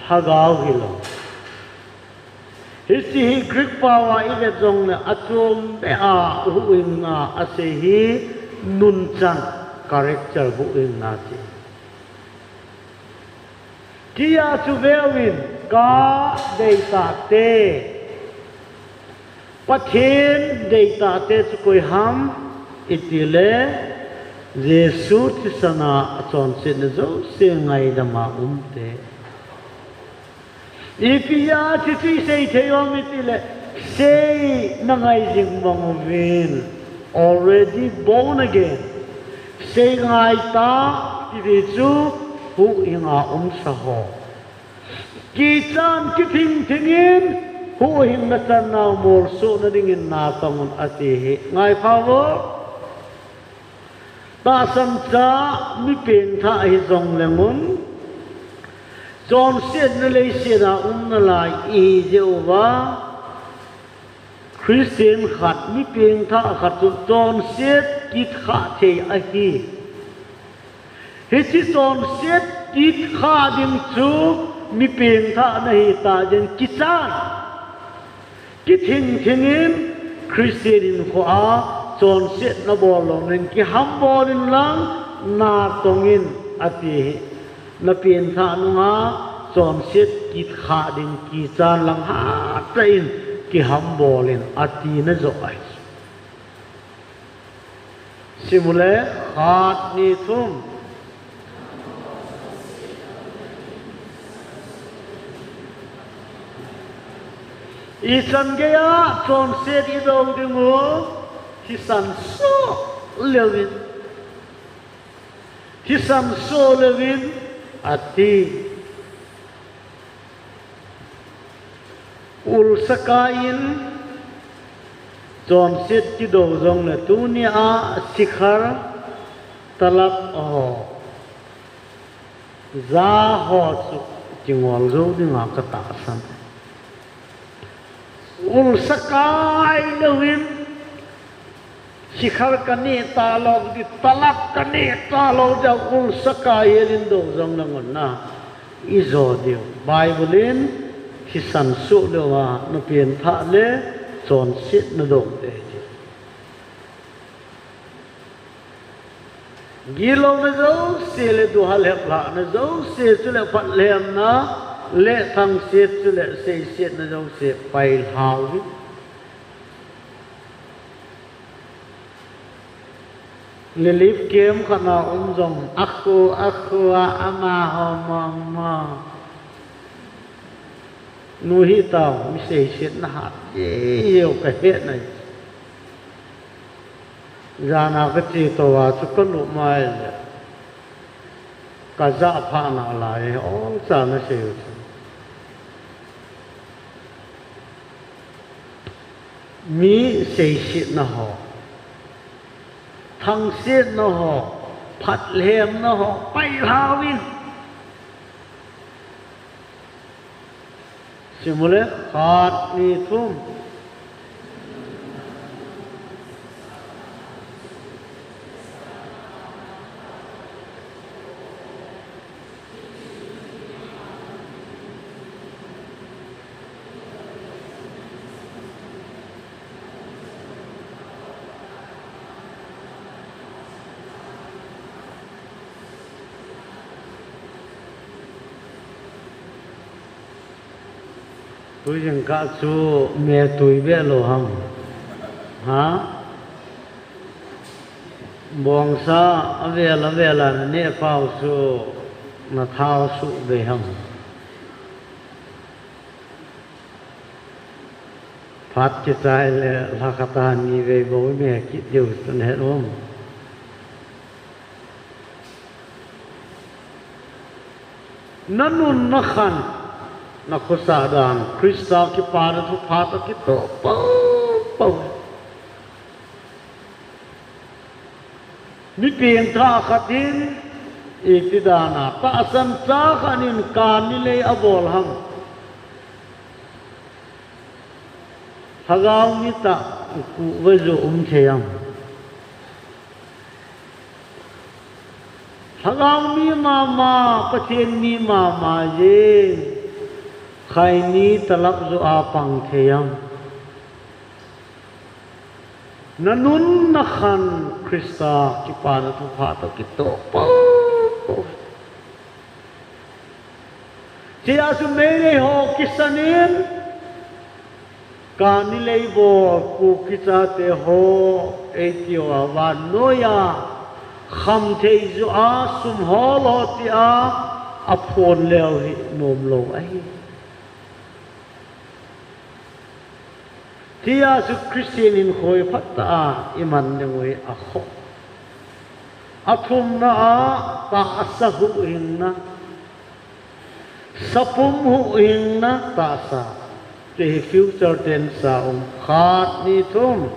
Speaker 1: hagaw hilo hisi hi Greek pawa ile jong ne atom be a huing na ase hi nun chan character huing na ti kia chu velin ka data te pathin data te chu koi ham itile Jesu ti sana chon sin zo se ngai dama te Ipia titi say tayo mitile say nangay mong win already born again say ngay ta titi chu hu inga sa ho kitan kiting tingin hu hing na tan na morso na dingin na tangon atihi ngay favor ta san cha mi pin tha hi jong lengun John said na lay siya na lai Jehovah Christian khat mi ping tha khat John said kit kha the ahi Hiti John said kit kha dim chu mi ping tha na hi ta jen kisan kithing thingin Christian in ko a John said na bolong nen ki ham bolin lang na tongin ati na pin tha nunga chom set ki kha din ki chan lang ha train ki ham bolin ati na zo ai simule khat ni thum isan gaya chom set I do dingo ki san so lewin ki san so lewin ati ul sakain chon set ki do jong le tu ni a sikhar talak ho za ho su jingol zo dinga ka ta san ul sakai lewin sikhar kani talog di talak kani talog ja ul sakai elin do jong langon na izo dio Biblein ki san su lo wa no pien tha le chon sit na dong te gilo na zo se le du hal hep la na zo se chu le phat lem na le thang se chu le se na zo se pai hau Lilip kem kana jong aku ama ma nuhi tao mi sei sit na hat yêu ka het này jana ka chi to wa chu kon lu mai ka za pha na lai ong sa na sei mi sei sit na ho thằng xiết nó họ phật liềm nó họ bay hào in chỉ muốn lấy khát đi thum tôi chẳng cả chú mẹ tôi biết lo hăng hả buông sa về là nè phao su mà thao su về hăng phát cái trái là cái ta ni về bố mẹ kỹ điều tuần hết không nó nun nó khăn na kusadaan Krista ki pada tu pata ki to pau ni pian tha khatin itidana ta san cha khanin kan ni le abol ham hagaw ni ta ku wezo theyam hagaw mi mama pathen mi mama je khai ni talap zo apang theyam nanun na khan Krista ki pana tu phata ki to po ti asu mere ho kisanin kani leibo ku kitate ho eiti wa noya kham thei zo a sum ho lo ti a phon leo hi nom lo ai Tia su Christian in khoi phatta iman ngoi a kho athum na a ta asahu inna sapum hu inna ta sa te future tense sa khat ni thum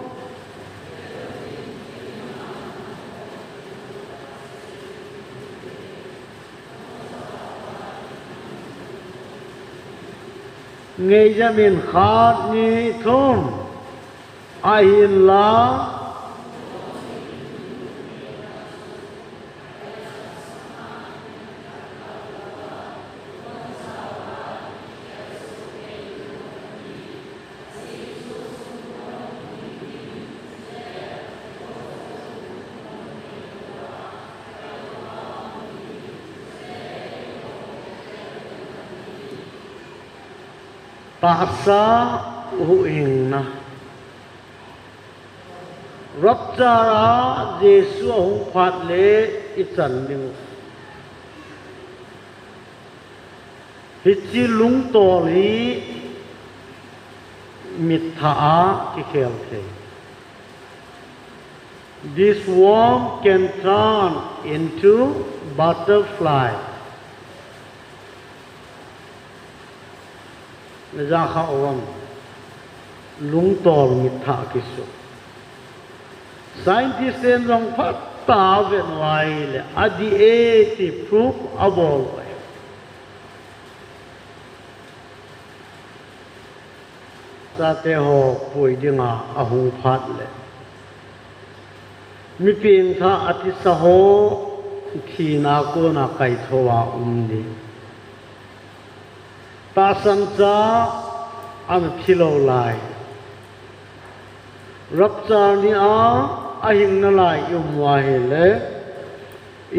Speaker 1: ngay ra miền khát ni thôn ai la ta sa hu ing na rab chara Jesu hong phat le I chan ning hi chi lung tol hi mit tha ki khel the this worm can turn into butterfly ra khawang lung tol mit tha ki su scientist en rong phat ta ven wai le adi eiti proof abol wai sa te ho pui dinga a hung phat le mi ping tha ati saho thi na ko na kai thowa umni ta san cha am thilo lai rap cha ni a hing na lai wa he le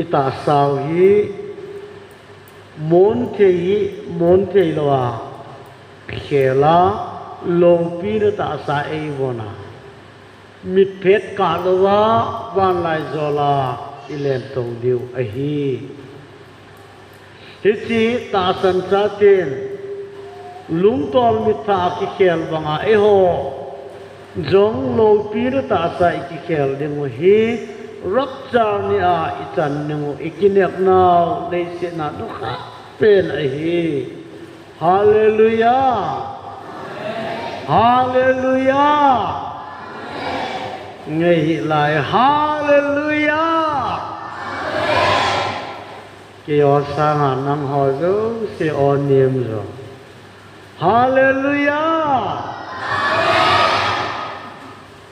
Speaker 1: ita sao hi mon the lowa khela lo pi ta sa e bona mi phet ka lowa van lai zola ilen tong diu a hi chi ta san cha ten lung tol mi tha ki khel banga e ho jong lo pi ta sa ki khel ding hi rap cha ni a ichan ningu ikinek naw le se na du kha pen a hi hallelujah hallelujah ngay lại hallelujah cái ở sang hàng năm hồi đó sẽ ôn niệm rồi hallelujah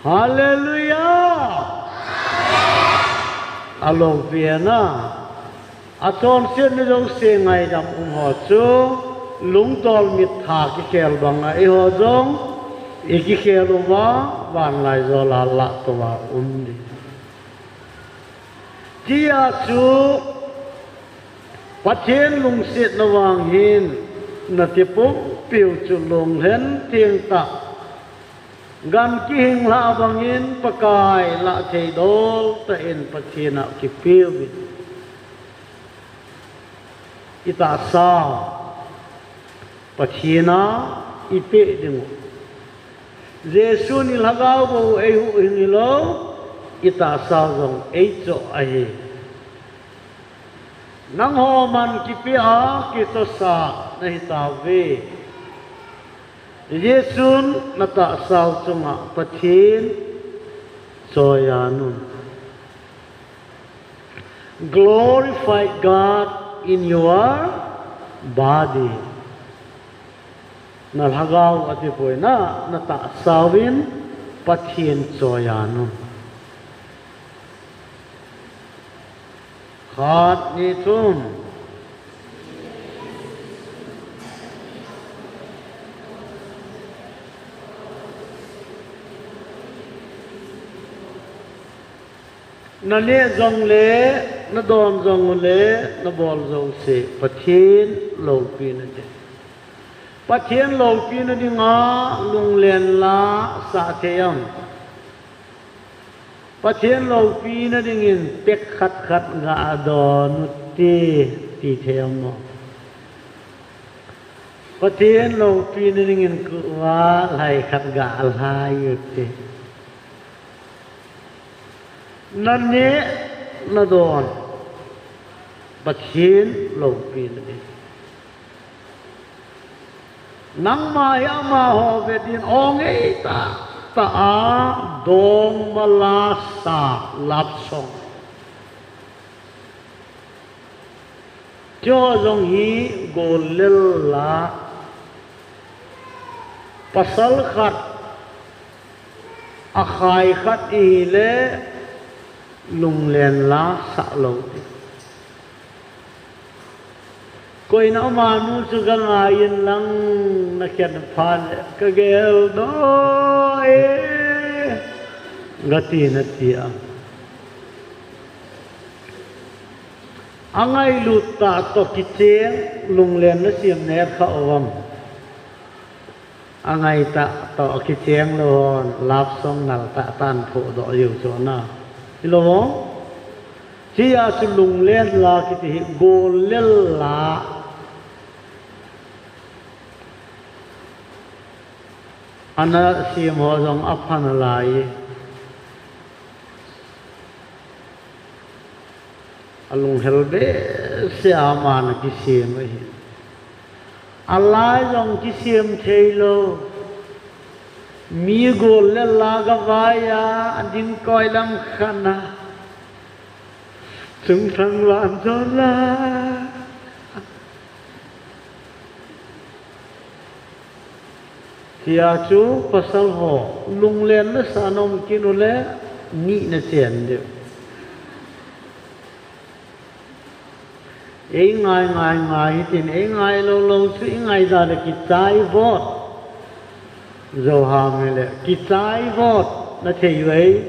Speaker 1: hallelujah alo viên à chọn xin nó giống xe ngày đam họ chú lúng tol mít thả cái kèl bằng ấy họ giống cái kèl đó van lại rồi là lạ toa đi chỉ chú phát triển lung xịt nó vàng hin nó tiếp bụng biểu chú lung hén thiên tạ gan ki hình la bằng hin pakai la thầy đô ta in phát triển nào cái biểu ita sao phát triển ipe đừng Giêsu ni lagaw bo ay hu ingilo ita sao dong ay cho ay nang ho man kipia kito sa na hitawi Giêsu na ta sao chunga pathin soyanun glorify God in your body na lagaw ati poy na ta sawin pathin soyanun khat ni tum na ne zong le na don zong le na bol zong se pathin lo pi na je pathin lo pi na di nga lung len la sa theyam pathin lo pi na di ngin pek khat nga don ti theyam mo pathin lo pi na di ngin ku wa lai khat ga al hai te nan ne na don pathin lo pi na di nang mai ama ho vedin ong ei ta a dong mala sa lap song cho jong hi golel la pasal khat a khai khat i le lung len la sa lo koi na ma nu chu ga ngayin lang na kyan phan ka gel do e ngati na tia angai lu ta to kicheng lung len na siam ne kha awam angai ta to kicheng lon lap song nal ta tan pho do yu cho na lo chi a su lung len la ki ti gol lel la ana sim ho jong aphan lai alung helbe se aman ki sim hi alai jong ki sim theilo mi gol le la ga vaya anding koi lam khana chung thang lan cho la tia chú pasal ho lung len na sanom kinule ni na chen de ngay tin ngay lâu sự ngay ra là cái trái vót dầu hàm này là cái trái vót nó thấy vậy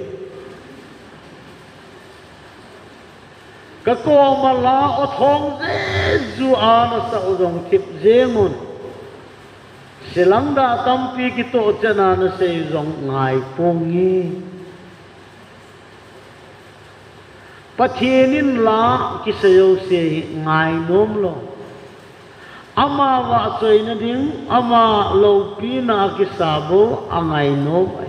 Speaker 1: cái cô mà lá ở thong dễ dù nó sao dòng thịt dễ môn sẽ lắng đã tâm pi cái tổ chân nó sẽ dòng ngài phong nghi bắt thiên lá cái sợi sẽ ngài nôm lo ama vợ chơi nó điên ama lâu pi na cái sabo ngài nôm ấy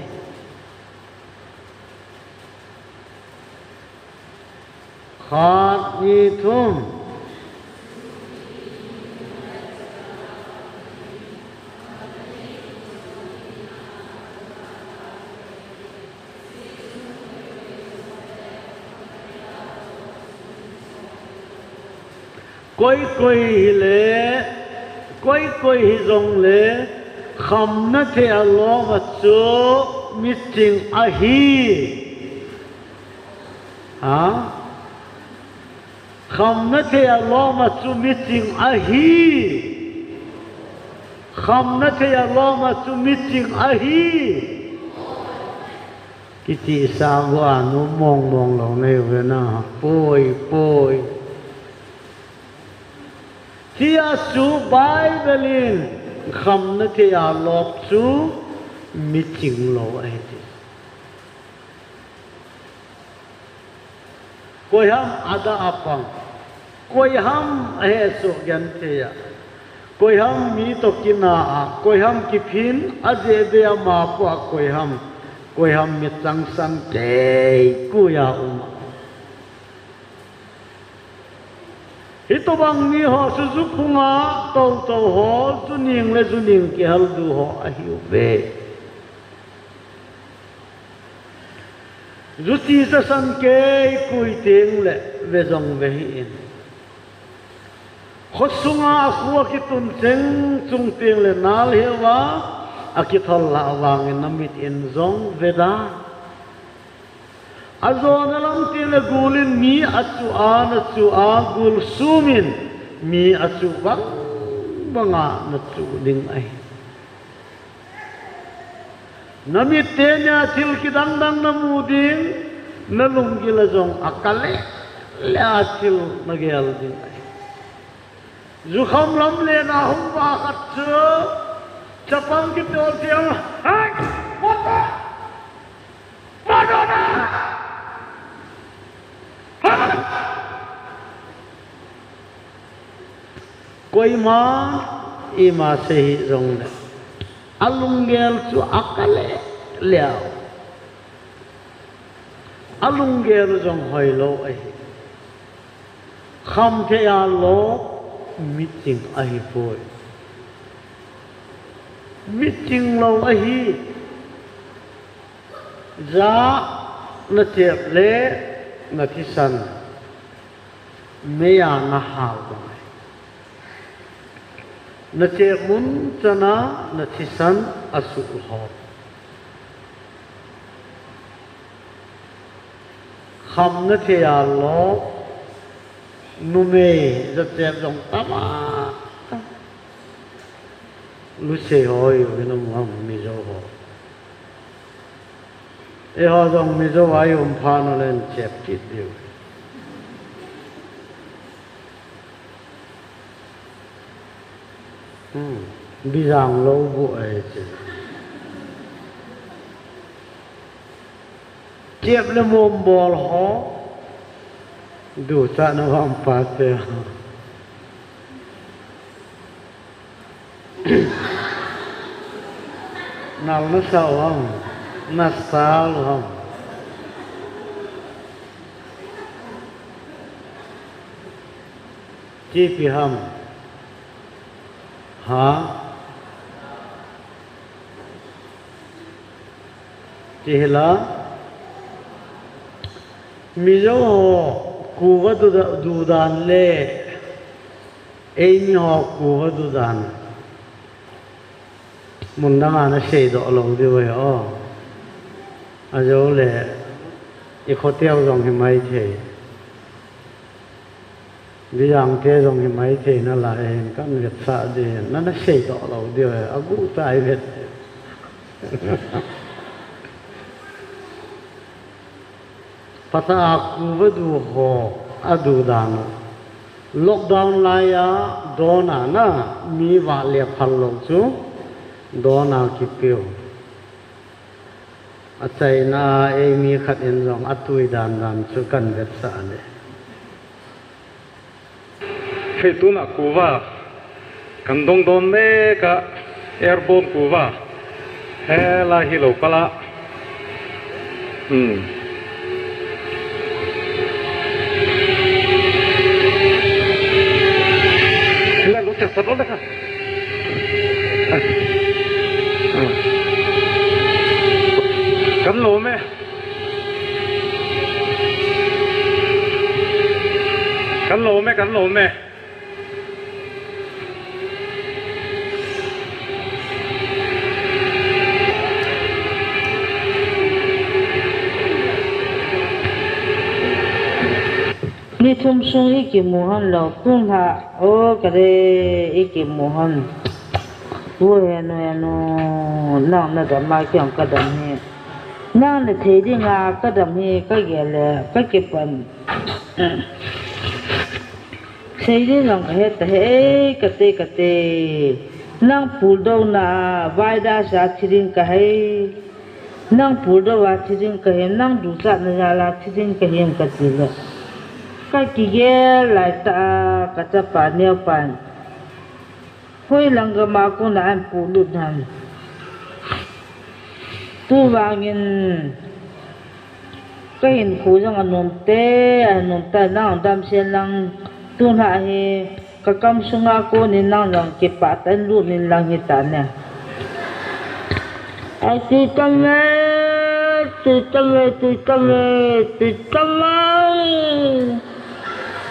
Speaker 1: khát như thùng quay lệ quay rong lệ khăm nó theo lo mà chỗ meeting ahi hả khăm nó theo lo mà chỗ meeting ahi khăm nó theo lo mà chỗ meeting ahi cái chị sao qua nó mong lòng này về na bôi Tia su Bible kham na tia lop su meeting lo ai ti koi ham ada apang koi ham he so gan tia koi ham mi to kina koi ham ki phin aje de ma pa koi ham mi chang san ke ku ya Ito bang ni ho suzupunga to ho zuning ki hal du ho ahiu ve zuti sa san ke kui ting le ve zong ve in khosunga khu ki tun cheng chung ting le nal hewa akithol la wang namit in zong veda azon alam tile gulin mi acu a gul sumin mi acu banga na chu ding ai nami tenya til kidang na muding na lunggil azong akale la til nagyal ding ai zukham lam le na hum ba khat chu chapang ki tol tiang hai wata madona koi ma ima se hi rong le alungel chu akale leo alungel rong hoi lo ai kham the ya lo meeting ai foi meeting lo ai za na chep le na thi san meya na hao dai na che mun chana na thi san asu ho kham na the ya lo nu me za che dong tama lu se hoi we no mo mi zo ho e ho dong mi zo ai pha no len chep kit diu bi giang lâu vụ ấy chép là mồm bò hó đủ cha nó không phá thế nào nó sao không nó sao không chi phí hầm hả chỉ là mi dấu họ cù vật du đàn lệ ấy họ cù vật du đàn muốn đang ăn cái đó lòng đi vậy à dấu lệ ít khó tiêu dòng thì mấy thế vì rằng thế rồi thì mấy thế nó lại các việc sợ gì nó xây tỏ đầu điều ở vũ tài Việt phát ác với đủ hồ adu đàn lockdown lại á đó na mi vạ liệp phật lộc chú đó na kịp biểu ở đây na mi khát in rong atui đàn chú cần việc sợ này
Speaker 2: Hey tu na kuwa kan dong don me ka airborne kuwa hela hilo kala hela lu cha sabol ka kan lo me kan lo me
Speaker 7: ni thum sung iki mohan lo tung ha o kare iki mohan wo no nang na da ma kyang ka dam he nang le the di nga ka dam he ka ge le ka ke pan sei di nang he ta he ka te nang pul do na vai da sa thirin ka he nang pul do wa thirin ka he nang du sa na la thirin ka he ka ti le cái kia lại ta cả cha phản nêu phản hoi lang cái mà cũng là anh phụ lụt hẳn tu vàng nhìn cái hình phụ trong anh nôm tê năng đam sen năng tu hạ he cái cam sung cô nên năng rằng cái bát anh lụt nên năng như ta nè ai tu tâm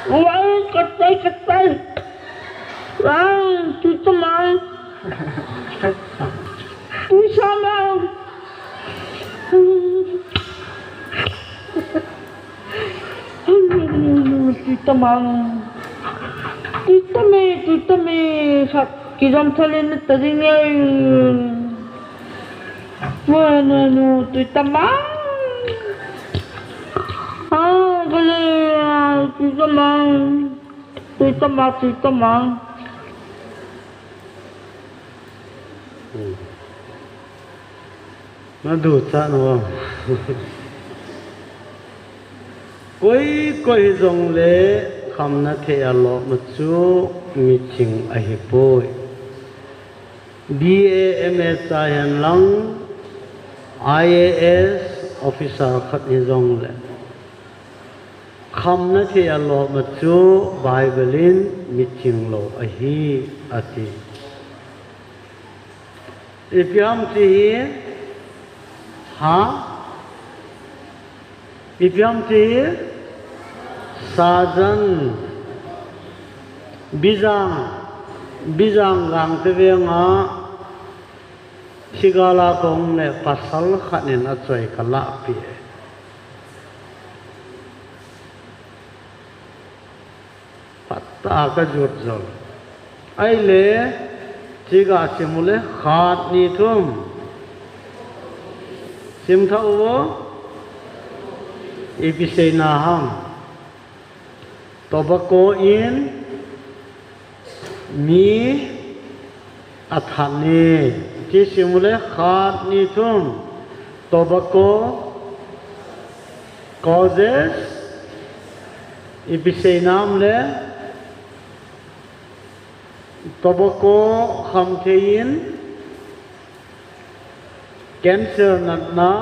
Speaker 7: Wah, katai. Wah, tu Thenmang. Tu sama. Tu Thenmang. Tu tame. Kiram thalen tadi ni. Wah, no, tu Thenmang. Boleh, tu Thenmang.
Speaker 1: Nó đủ cha nó quay dòng lệ không nó thể lo một chút meeting ở hiệp hội BAMS hiện lăng IAS officer khát dòng lệ không nó thể lo một chút Bible meeting lo ở hi ati Ipiam ti ha Ipiam ti sajan bizang gang te venga sigala kong ne pasal khanin a choi kala pi patta ka jur jol ai le chiga simule khat ni thum sim thau wo episena ham tobacco in mi athani chi simule khat ni thum tobacco causes episenam le tobacco khamthein cancer na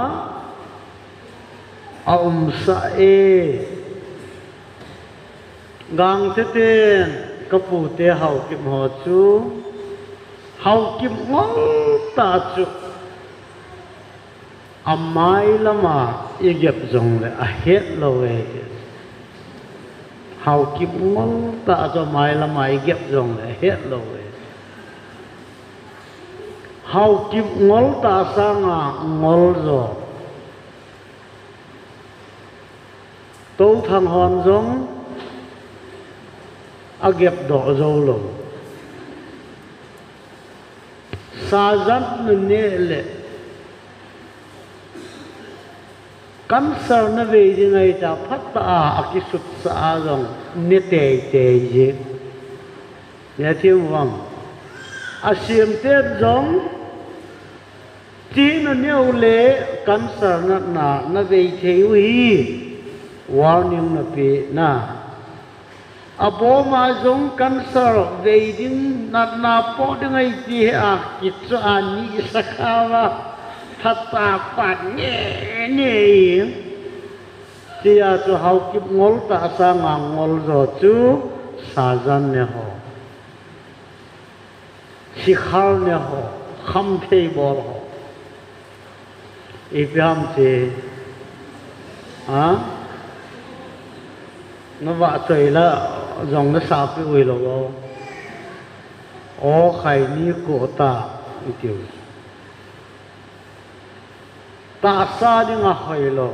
Speaker 1: sa e gang te ten kapu te hau kim ho chu hau kim ngol ta chu amai lama igep jong le a het lo we hau kim ngol ta cho mai lama igep jong le het lo we hau kim ngol ta sanga ngol zo tâu thằng hòn giống agep do zo lo sa zat ne le cancer na về gì ngay ta phát ta akisut sa rong ne te te ji ya thiam wang asim te rong chi na neu le cancer na về thế ui warning na pi na abo ma zong cancer về din na po de ngay ti a kit so ani sakhawa thata pat nhẹ nhẹ tia cho hậu kịp ngol ta sa ngang ngol rồi chú sa gian nè ho si khal nè ho kham thei bol ho ipiam te à nó vạ trời là dòng nó sạp cái ui lo ô khai ni cổ ta itiu ta sa đi ngà hỏi lo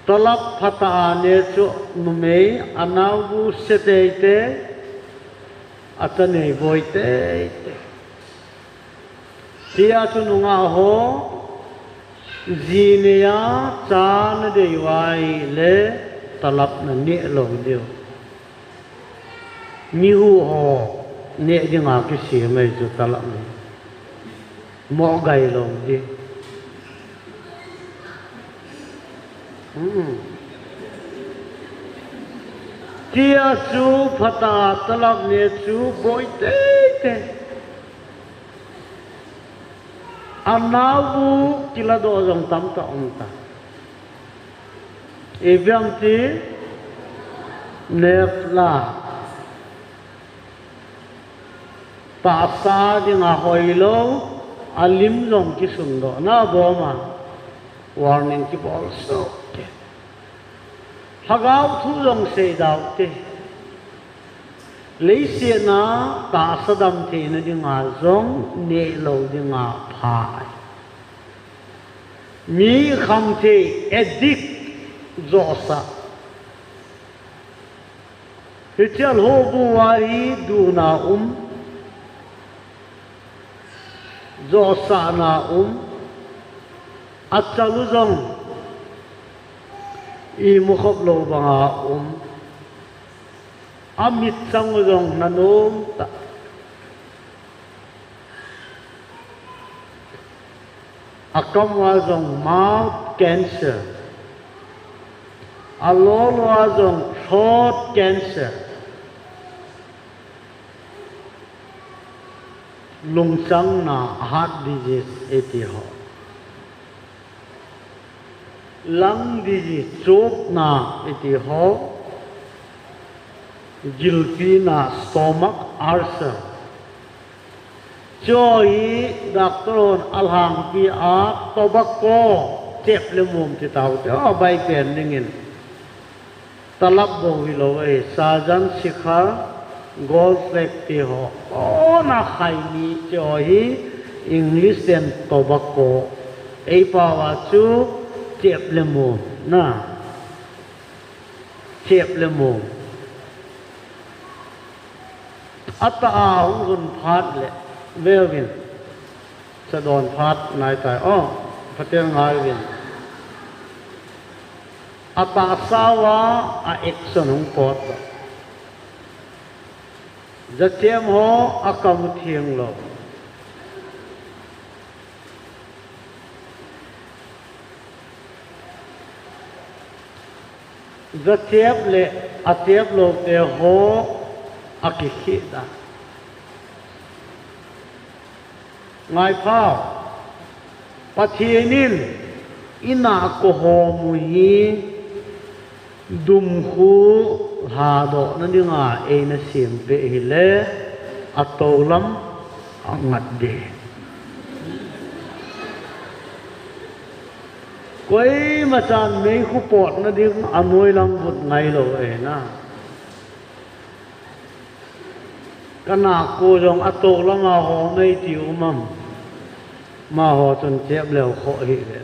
Speaker 1: talap phata ne chu nume anawu setete atane boite tia chu nunga ho zineya chan de wai le talap na ne lo dio ni hu ho ne di nga ki si mai chu talap ne mo gai lo di tia chu phata talap ne chu boite te anawu kila do jong tam ta ta evyam ti nepla ta sa ding a hoilo alim jong ki sundo na boma warning ki also hagaw thu jong se daw te lấy xe na ta sa dam the na ding a jong ne lo ding a phai mi kham the edik zo sa hichal ho bu wari du na zo sa na achalu jong i mu khop lo banga amit sang jong nanom ta akam wa jong mouth cancer alol wa jong throat cancer lung sang na heart disease eti ho lung disease chop na eti ho gilpi na stomach ulcer choi doctor alhang pi a tobacco chep le mum ti tau te o bai pen ningin talap bo wi lo e sajan sikha gold fleck ti ho o na khai ni choi english den tobacco ei pa wa chu chep le mum na chep le mum ata a hun phat le velvin sa don phat nai tai o phatel ngai vin ata sawa a action hung pot zathem ho akam thieng lo zatep le atep lo te ho akikhi da ngai phao pathienin ina ko ho mu hi dum khu ha do na dinga e na sim pe hi le atolam angat de koi ma chan mei khu pot na ding anoi lam but ngai lo e na kana ko jong atok la ma ho nei ti umam ma ho chon chep leo kho hi le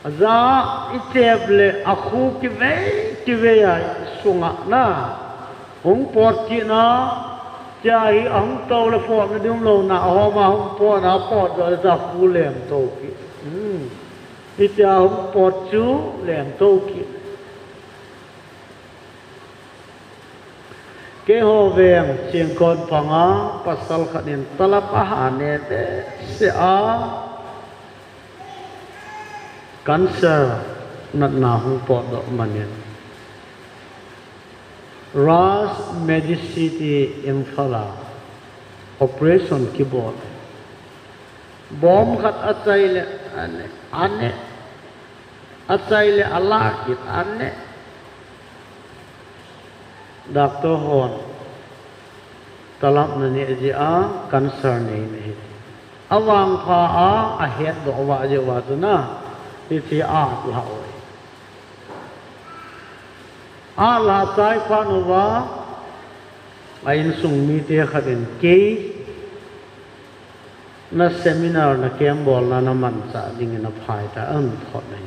Speaker 1: za itable akhu ki ve ai sunga na hong pot ki na chai ang to le pot na dum lo na ho ma hong pot na pot do za fu lem to ki ita hong pot chu lem to ki ke ho veng chiang kon phanga pasal khanin talap a ha ne te se a cancer nat na hung pot do manin ras medicity imphala operation keyboard bom khat achai le ane achai le allah kit ane doctor hon talap na ni ji a cancer nei nei awang pha a het do wa je wa tu na thì la oi la tai pha no wa ain sung mi te khaden ke na seminar na kem bol na man cha ding na phai ta an thot nei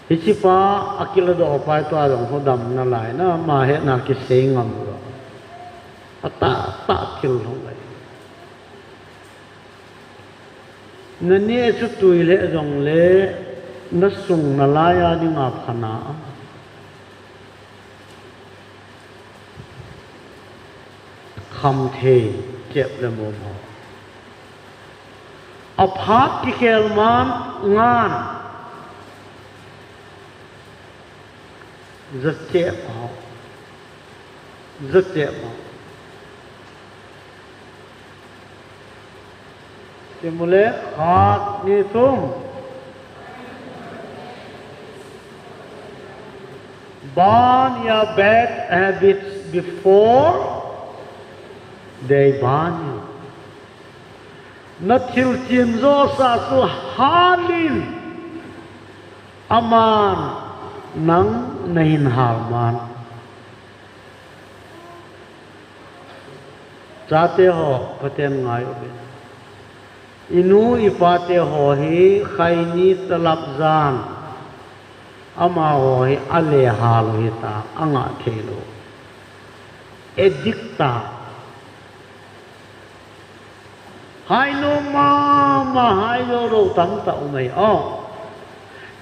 Speaker 1: hi chi pa akila do pai to dong ho dam na lai na ma he na ki se ngam ro ta kil hong lai na ne chu tui le dong le na sung na la ya ni nga phana kham the chep le mo mo a phat ki khel man ngan rất chep ho thì mulai hak ni tum ban ya bad habits before they ban you na thil chin zo sa su halin aman nang nahin halman chate ho paten ngai obe inu ipate ho hi khaini talap zan ama ho hi ale hal hi ta anga thelo edikta haino ma haino ro tam ta umai o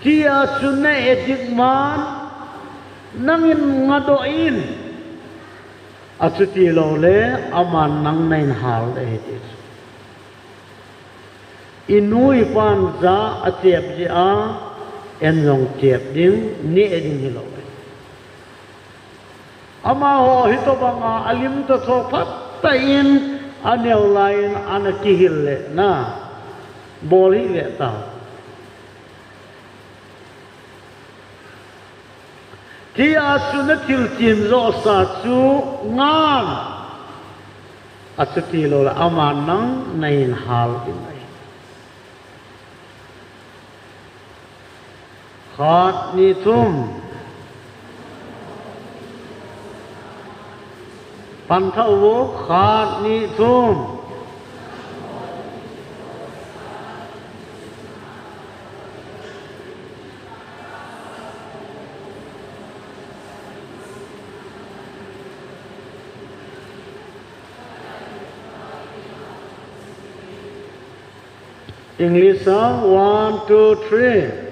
Speaker 1: chia sunne edikman nangin ngado in achuti lo le aman nang nain hal edis inui pan za atiep ji a en long tiep ding ni eding hilo ama ho hito banga alim to tho phat ta in anel lain anaki hille na boli le ta ti asuna til tin zo sa chu ngan achuti lo la aman nang nain hal in khat ni tum pan thau wo khat ni tum English 1 2 3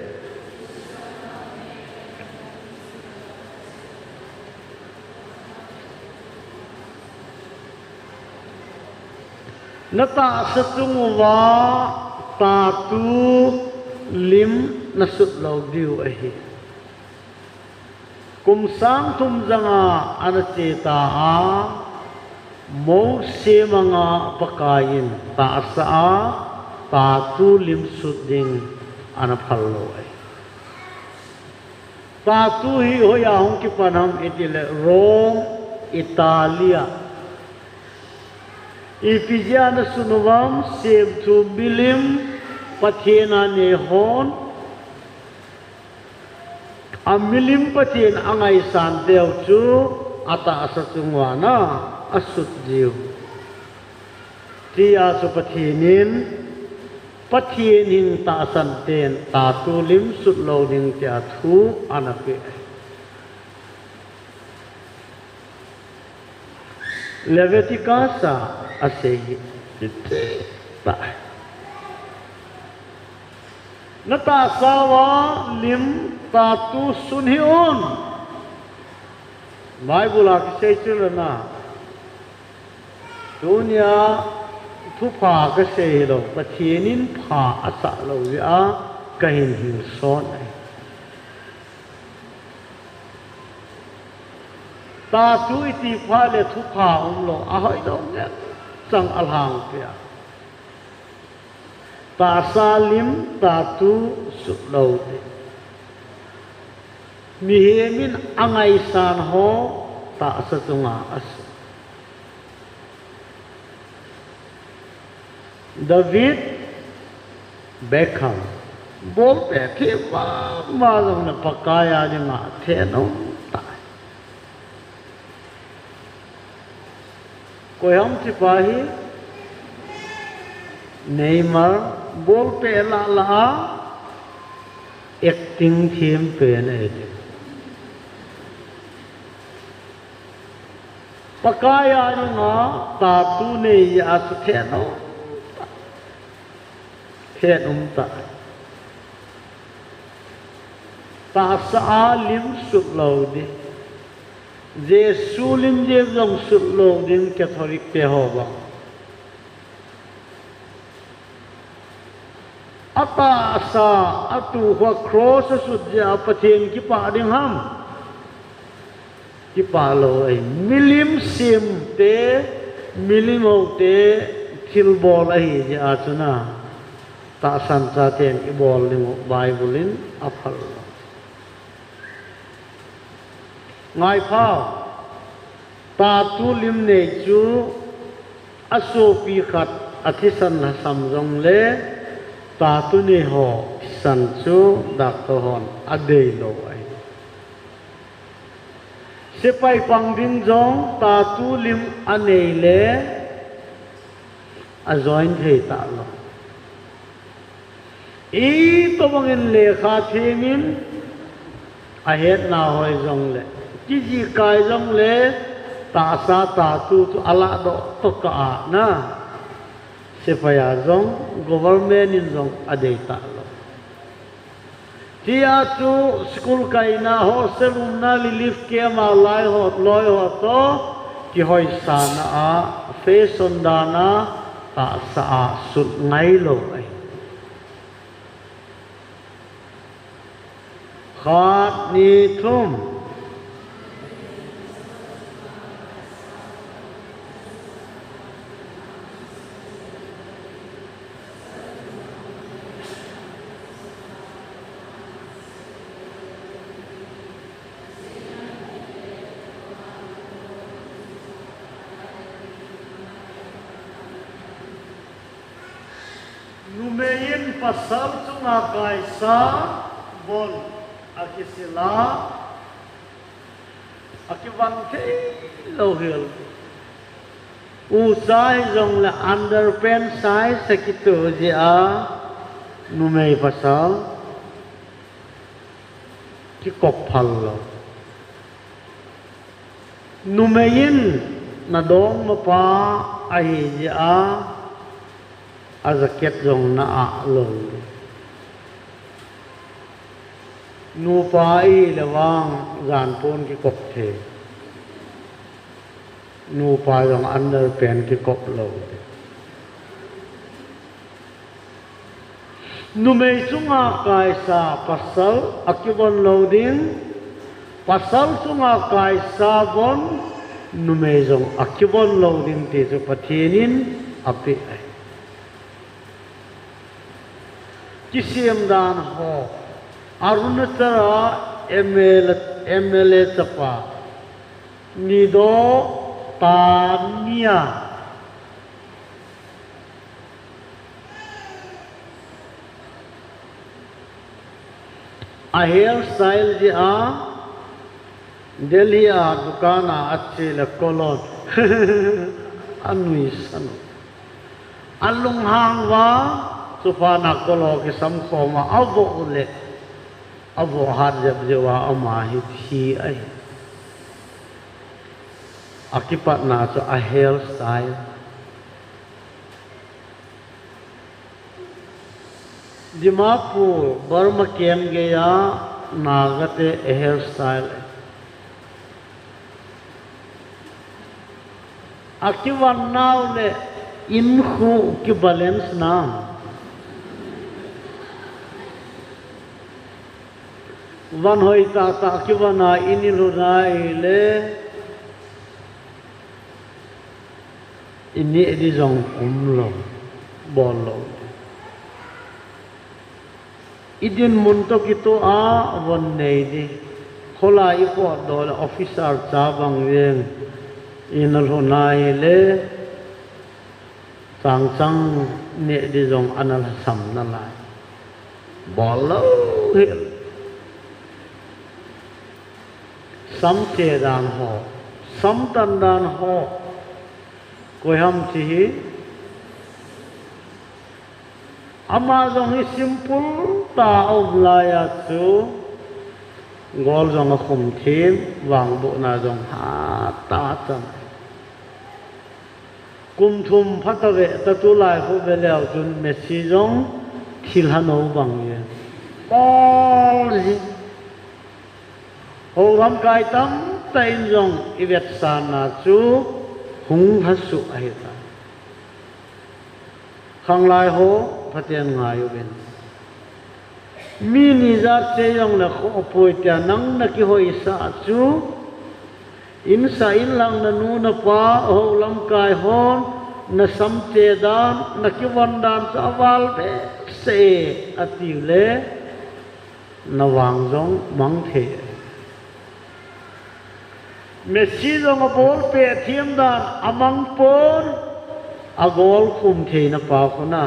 Speaker 1: nata satung wa ta tu lim na sut lo diu a hi kum sang thum zanga anache ta a mo se manga pakayin ta sa a ta tu lim sut ding ana phal lo ai ta tu hi hoya hong ki panam etile Rome Italia Ifijana sunuvam sem tu bilim pathena ne hon amilim pathen angai san deu chu ata asatungwana asut diu ti asu pathenin ปัจเจียนิงตาสันเตนตาตูลิมสุดโลนิงจะทูอันเปเลเวติกาสาอาเซยิตานัตตาสาวาลิมตาตูสุนฮิอุนไบเบิลอาคิเซจุลนาดุนยาทุพาก็เสียลงปะเทียนินพาอาศัยเราวิอาก็เห็นหิวซ้อนตาตุยตีฟ้าเลทุพาลงอาหอยดงเนี่ยจังอัลฮังเปียตาซาลิมตาตุสุดเราเดมีเฮมินอังไอซานโฮตาสตุงาอัสDavid Beckham बोलते थे मालूम ने पकाया जिंगा थे नो कोई हम सिपाही नहीं मर बोलते ला एक्टिंग थीम पे नहीं थे पकाया जिंगा तातू ने याद थे नोเทนุมตาตาสาลิมสุดโลดิเจสูลิมเจลงสุดโลดินแคทอลิกเปหอบังอัตตาสาอัตุหัวครอสสุดยาปะเทียงกิปาดิงฮัมกิปาโลไอมิลิมซิมเตมิลิมโอเตทิลบอลไอเจอาจุนาตาสันจาเตนอิบอลลิมไบเบิลินอัพลง่ายพ้าตาตูลิมเนจูอโศปีขัดอธิสันสัมจงเลตาตูเนหอสันจูดักตหอนอเดยโลไอเสไปฟังดิงจงตาตูลิมอเนยเลอจอยน์เทตาโลอีตัวบังเอิญเลขาเทมินอาเหตุนาหอยจงเลจิจิกายจงเลตาสาตาตูตุอลาดตกะนะเสพยาจง government จงอเดตาโลที่อาตูสกุลไกนาโฮเซลุมนาลิลิฟเกมาลายหดลอยหดโตที่หอยสานาเฟสอนดานาตาสาสุดไงโลไอขาดนิทุมนูเมยินปัสสาวะงากายสาบนAkisila, akivante lohil. Usai jong la underpants size sekitu dia numei pasal kikop phallo. Numein na dong mapa ai dia azaket jong na a long.นูปายระวังจานปนกิกบเทนูปายของอันเดอร์เป็นกิกบโลนูไม่สุงากายสาปัสสาวะกิบอนโลดิงปัสสาวะสุงากายสาบอนนูไม่จงอกิบอนโลดิงที่จะปะเทียนินอภิไอกิเสียมดานหอArunachara MLA Chapa Nido Tania A hairstyle dia Delhi a dukana अच्छे le kolon Anui sanu Alung hang wa supana kolo ke sam khoma avo le avo har jab jewa ama hi ai akipat na cho a hairstyle Dimapur Burma kem gaya nagate a hairstyle akiwan now le in khu ki balance na van hoi ta ta akiwana inilu nai le ini di zong lo bolo idin munto kito a von nei di khola I po do officer cha bang yeng inal honai le sang sang ne di zong anal sam na lai bolo hil sam che dan ho sam tan dan ho koi ham chi ama zong hi simple ta om la ya chu gol zong a khum thêm wang bộ na zong ha ta chang kum thum phatave ta tu lai hu ve leo chun me si zong thil hano bang ye all hi ho ram kai tam tain zong I vet san na chu hung hasu ai ta khang lai ho phatien ngai yu ben mi ni za che yong na kho poi tia nang na ki hoi sa chu in sa in lang na nu na pa ho lam kai hon na sam che dan na ki wan dan cha wal be se ati le na wang zong mang the me si zong a bol pe thiam dan amang pon a gol khum the na pa ko na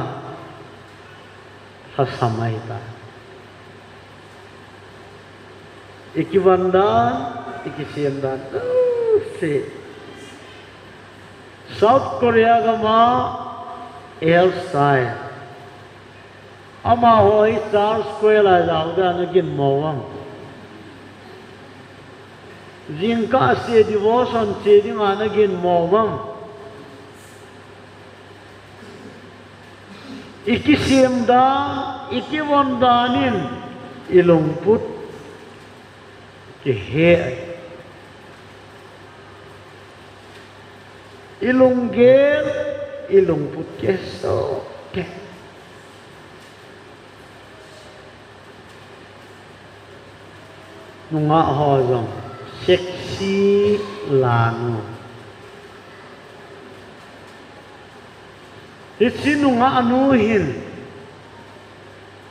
Speaker 1: ha samai ta ikiwanda ikisiam dan se South Korea ga ma hairstyle ama hoi Charles Square la jaw da na gin mo wang Zinka se devotion che ding ana gin mo wang ikisiam da ikiwandanin ilong put ki he ilong gel ilong put ke so ke nunga ho zong sexy lanu Isinunga anuhin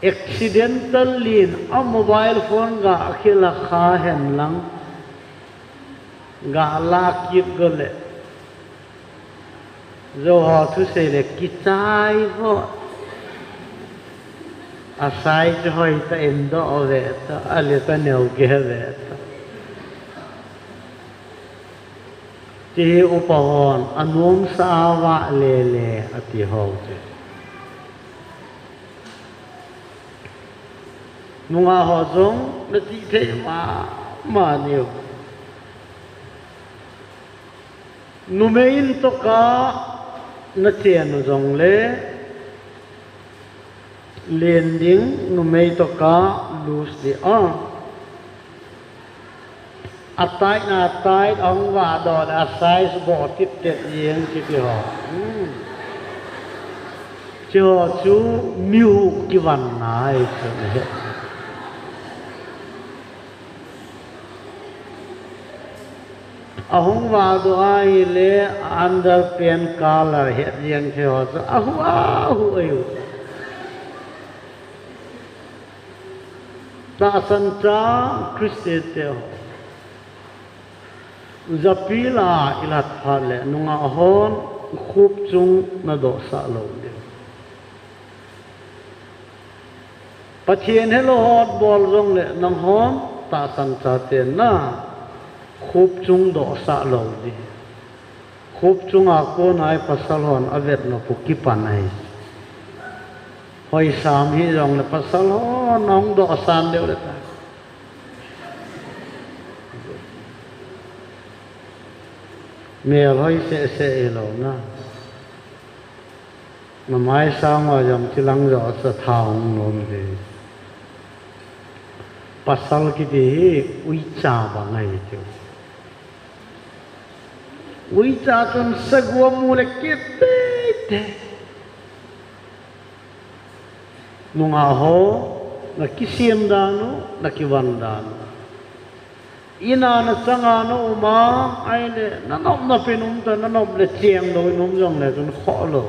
Speaker 1: accidental lin a mobile phone ga akhila kha hen lang ga la kip gole zo ho thu se le kitai ho asai jo hoi ta endo ove ta ale ta neu ge ve ta ti upahon anum sawa lele ati ho je nunga ho zong na ti the ma niu numein to ka na chen zong le len ding numei to ka lose di atai na atai ong wa do da size bo tit tet yeng chi pi ho cho chu miu ki wan nai cho ne ahong wa do ai le under pen color het yeng che ho so ahu ayu ta san cha Christian te ho zapila ilat phale nunga hon khup chung na do sa lo de pathian hello hot bol rong le nang hon ta san cha te na khup chung do sa lo de khup chung a ko nai pasal hon avet no pu ki panai hoi sam hi rong le pasal ho nong do san deu le ta me hoi se lo na mà mai sang mà dòng chỉ lăng rõ sa thang nôn đi pasal cái gì uy cha bằng ngày chứ uy cha con sa gua mu le kete nung aho na kisim dano na kiwan dano ina na sanga no uma ai le na nom na pinum ta na nom le chiang doi num jong le ton kho lo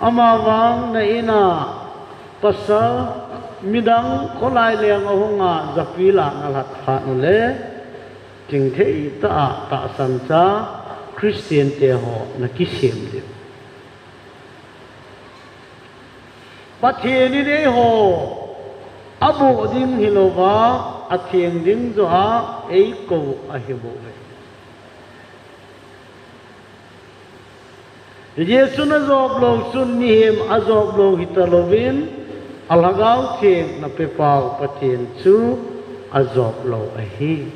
Speaker 1: ama wang na ina pasal midang kolai leng ahunga zapila ngalat khanu le ting thei ta san cha Christian te ho na kisim de pathiani de ho abu ding hilova athieng ding zo a ei ko a hibo Yesu na zob lo sun nihim azob lo hitalovin alagaw thieng na pepaw patien chu azob lo ahi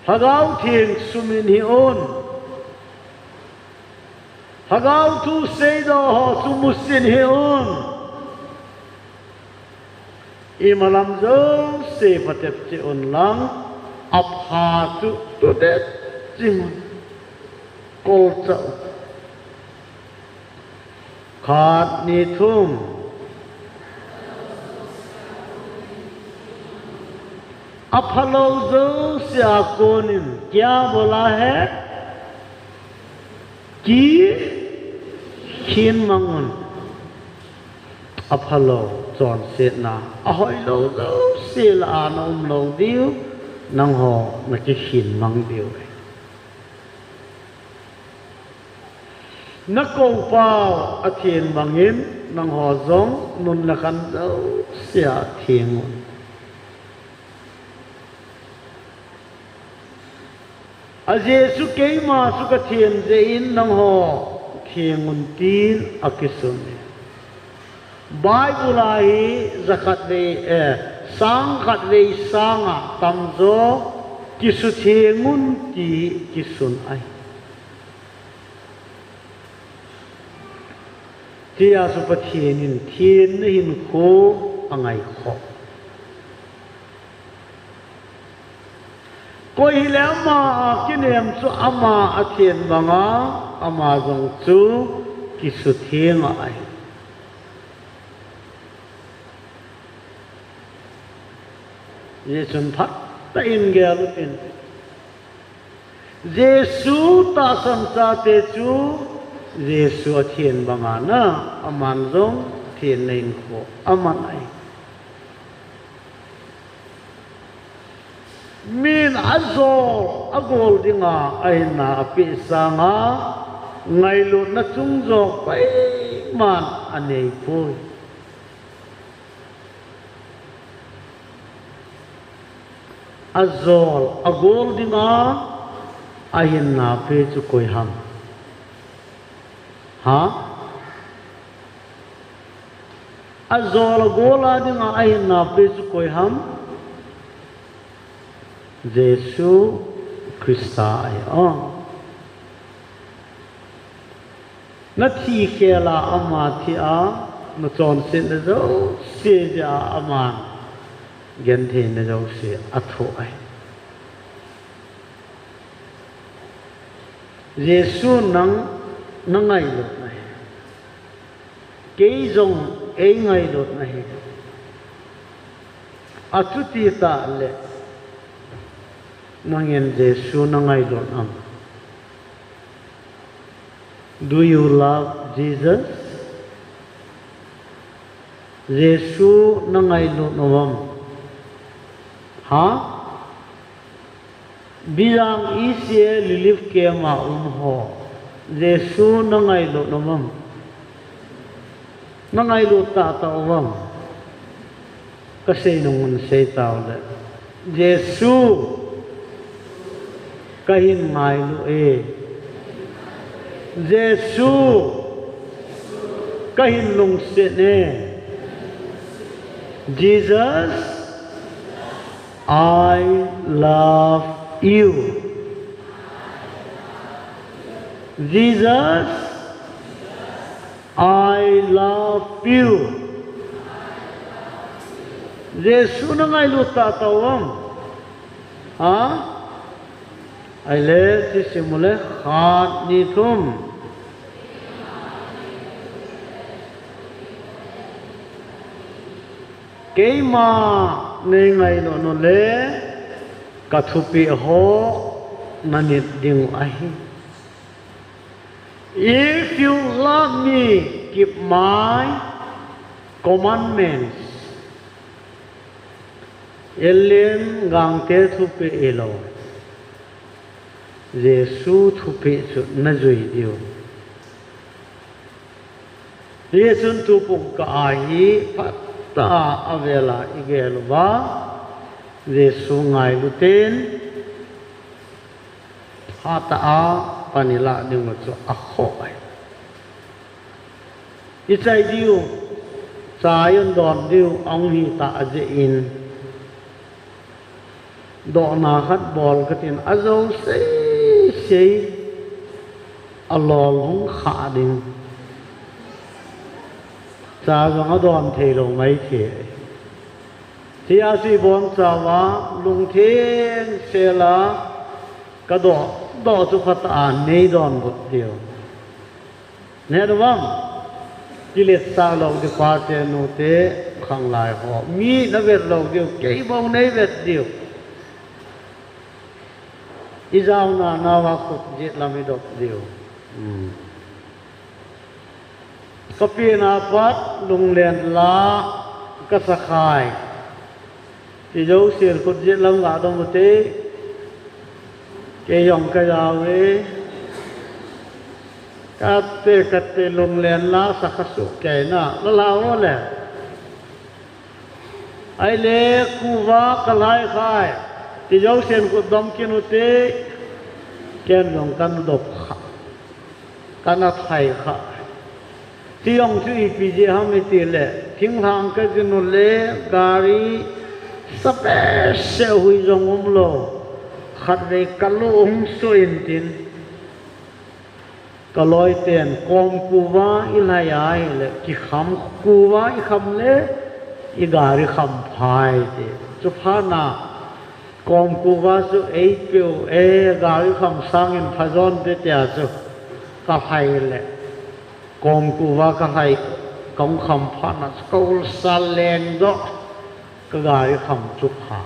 Speaker 1: hagaw thieng sumin hi on hagaw tu seido ho sumusin hi on imalam zo se patep che on lang apha tu det jing kol chau khat ni thum aphalo zo sia konin kya bola hai ki khin mangun aphalo chon se na ahoi lo zo se la nom lo diu nang ho na ki khin mang diu na ko pao a thien mangin nang ho zong nun la kan zo sia thieng a Jesu ke ma su ka thien je in nang ho thiengun tin a kisun Bible ai zakat ve sang khat ve sanga tam zo kisu thiengun ti kisun ai tia su pathianin thien na hin kho angai kho koi lema kinem chu ama athien banga ama jong chu kisu thienga ai Yesun phat ta in gel in Jesu ta sam sa te chu Jesu thien banga na aman zong thien nein kho aman ai min azol agol dinga ai na api sanga ngai lu na chung jok pai man anei phoi azol agol dinga ai na pe chu koi ham ha azol gola dinga ai na pe chu koi ham Jesu Christa ai na thi khela ama thi a na chon sin na zo se ja ama gen the na zo se atho ai Jesu nang nangai lot nai ke jong ei ngai lot nai achuti ta le nangyen Jesu nangai lot am Do you love Jesus? Jesu nangai lot nawam ha bilang isi lilif ke ma ho Jesu nangai lot nawam nangai lot ta wam kasi nung say tao le Jesu kahin ngai lo Giêsu cái hình lùng sẽ nè Jesus I love you Jesus I love you Giêsu nó ngay lụt ta tàu không hả ai lẽ chỉ xem một lẽ hạt ni thum cái mà nên ngày nó lẽ cả thu bị họ mà nhiệt điều ấy if you love me keep my commandments Ellien Gangte thu bị elo Giêsu thu bị sự na duy điều Giêsu thu bụng cả ai phát ta avela igelva Giêsu ngài lu tên hata a panila ding cho akhoy Isai diu sayon don diu ong hi ta je in do na khat bol katin azo sei alol hong kha ding cha jong don thei lo mai the ti a si bon cha wa lung thien se la ka do chu khat an nei don bot dio ne do wang ki le sa lo de pa te no te khang lai ho mi na vet lo dio ke bong nei vet dio izau na wa khut jit lami dok dio kapi na pat lung len la ka sakhai ti jo sir khut jit lam ga dong te ke yong ka yawe ka te lung len la sakhasu ke na la la le ai le ku wa ka lai khai ti jo sen ku dom kinu te ken yong kan dok kha kana thai kha ti yong chu I pi je ha me ti le thing hang ka jinu le gari sape se hui jong lo khat ve kalu so in tin kaloi ten kom ku wa ilaya le ki kham ku wa I kham le I gari kham phai te chu pha na kom ku wa su ei piu gari kham sang in phazon te tia chu ka phai le kom ku wa ka hai kong kham pha na skol saleng do ka gari kham chu pha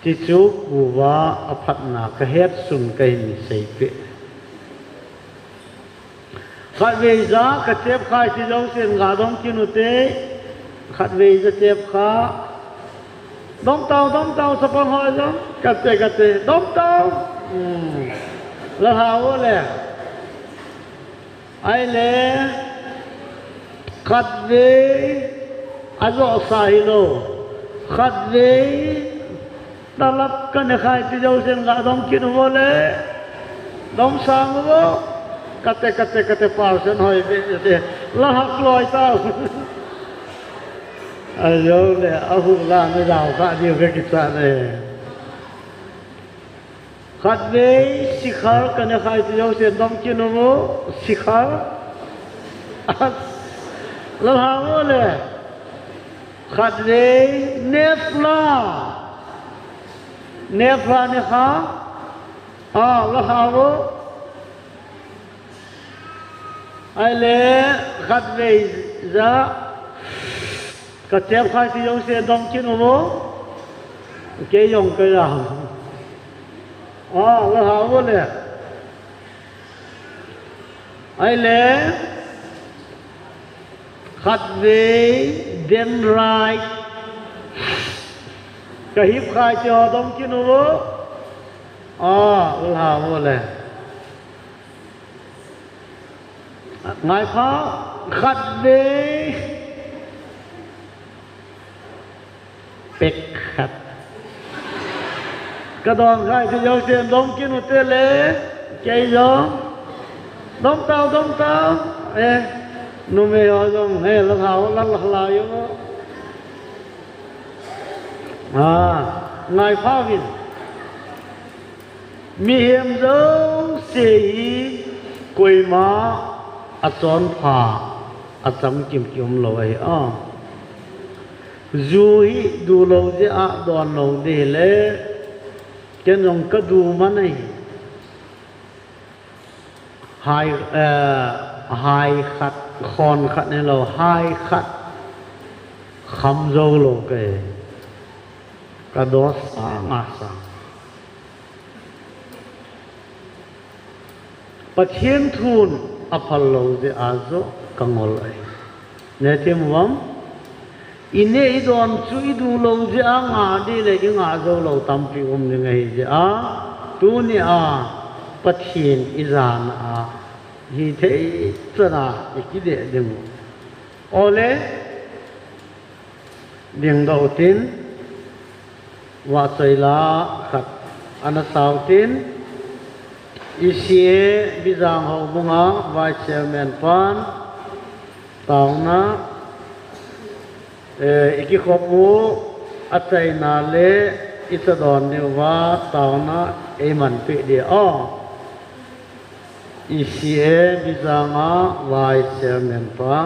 Speaker 1: ti chu ku wa aphat na ka het sun kai ni sei pe khat ve za ka chep khai ti lo sen ga dong kinu te khat ve za chep kha dom tao sa pang hoi dom kate dom tao la hao le ai le khat ve azo sa hi lo khat ve talap ka ne khai ti jo sen ga dom kinu wo le dom sang wo kate par sen hoi ve la hak loi tao ayo le ahu la ne dao ka dio ke kitsa ne khat ve sikhar ka ne khai ti jo sen dom kinu wo sikhar la ha wo le khat ve nefla ne kha la ha wo ai le khat ve za ka chep khai ti yong se dong chin wo ke yong ka ya la ha wo le ai le khat ve den right ka hip khai cho dong chin wo la ha wo le ngài kha khát về bек khát cái đòn khai thì dấu tiền đóng kia một tê lệ chạy gió đông tao nu me ho dong he la thao la yo ngài pha vin mi hiểm dấu sĩ quỳ má chọn phà chấm kim lôi dù hi du lâu dễ đoàn lâu đi lệ cái dòng cái du mà này hai khát khon khát này lâu hai khát khăm dâu lâu cái đó sáng bắt hiến thun apal lâu dễ azo kangol ai nè thêm vắng ine idon chu idu lo je nga di le nga zo lo tampi ni ngai je tu ni pathin izan hi thei tsana ikide ding ole ding do tin wa chaila khat ana sau tin isie bizang ho bunga vice chairman pan tauna iki khopu atai na le itadon ni wa tauna eman pe de isie bizanga vice chairman pa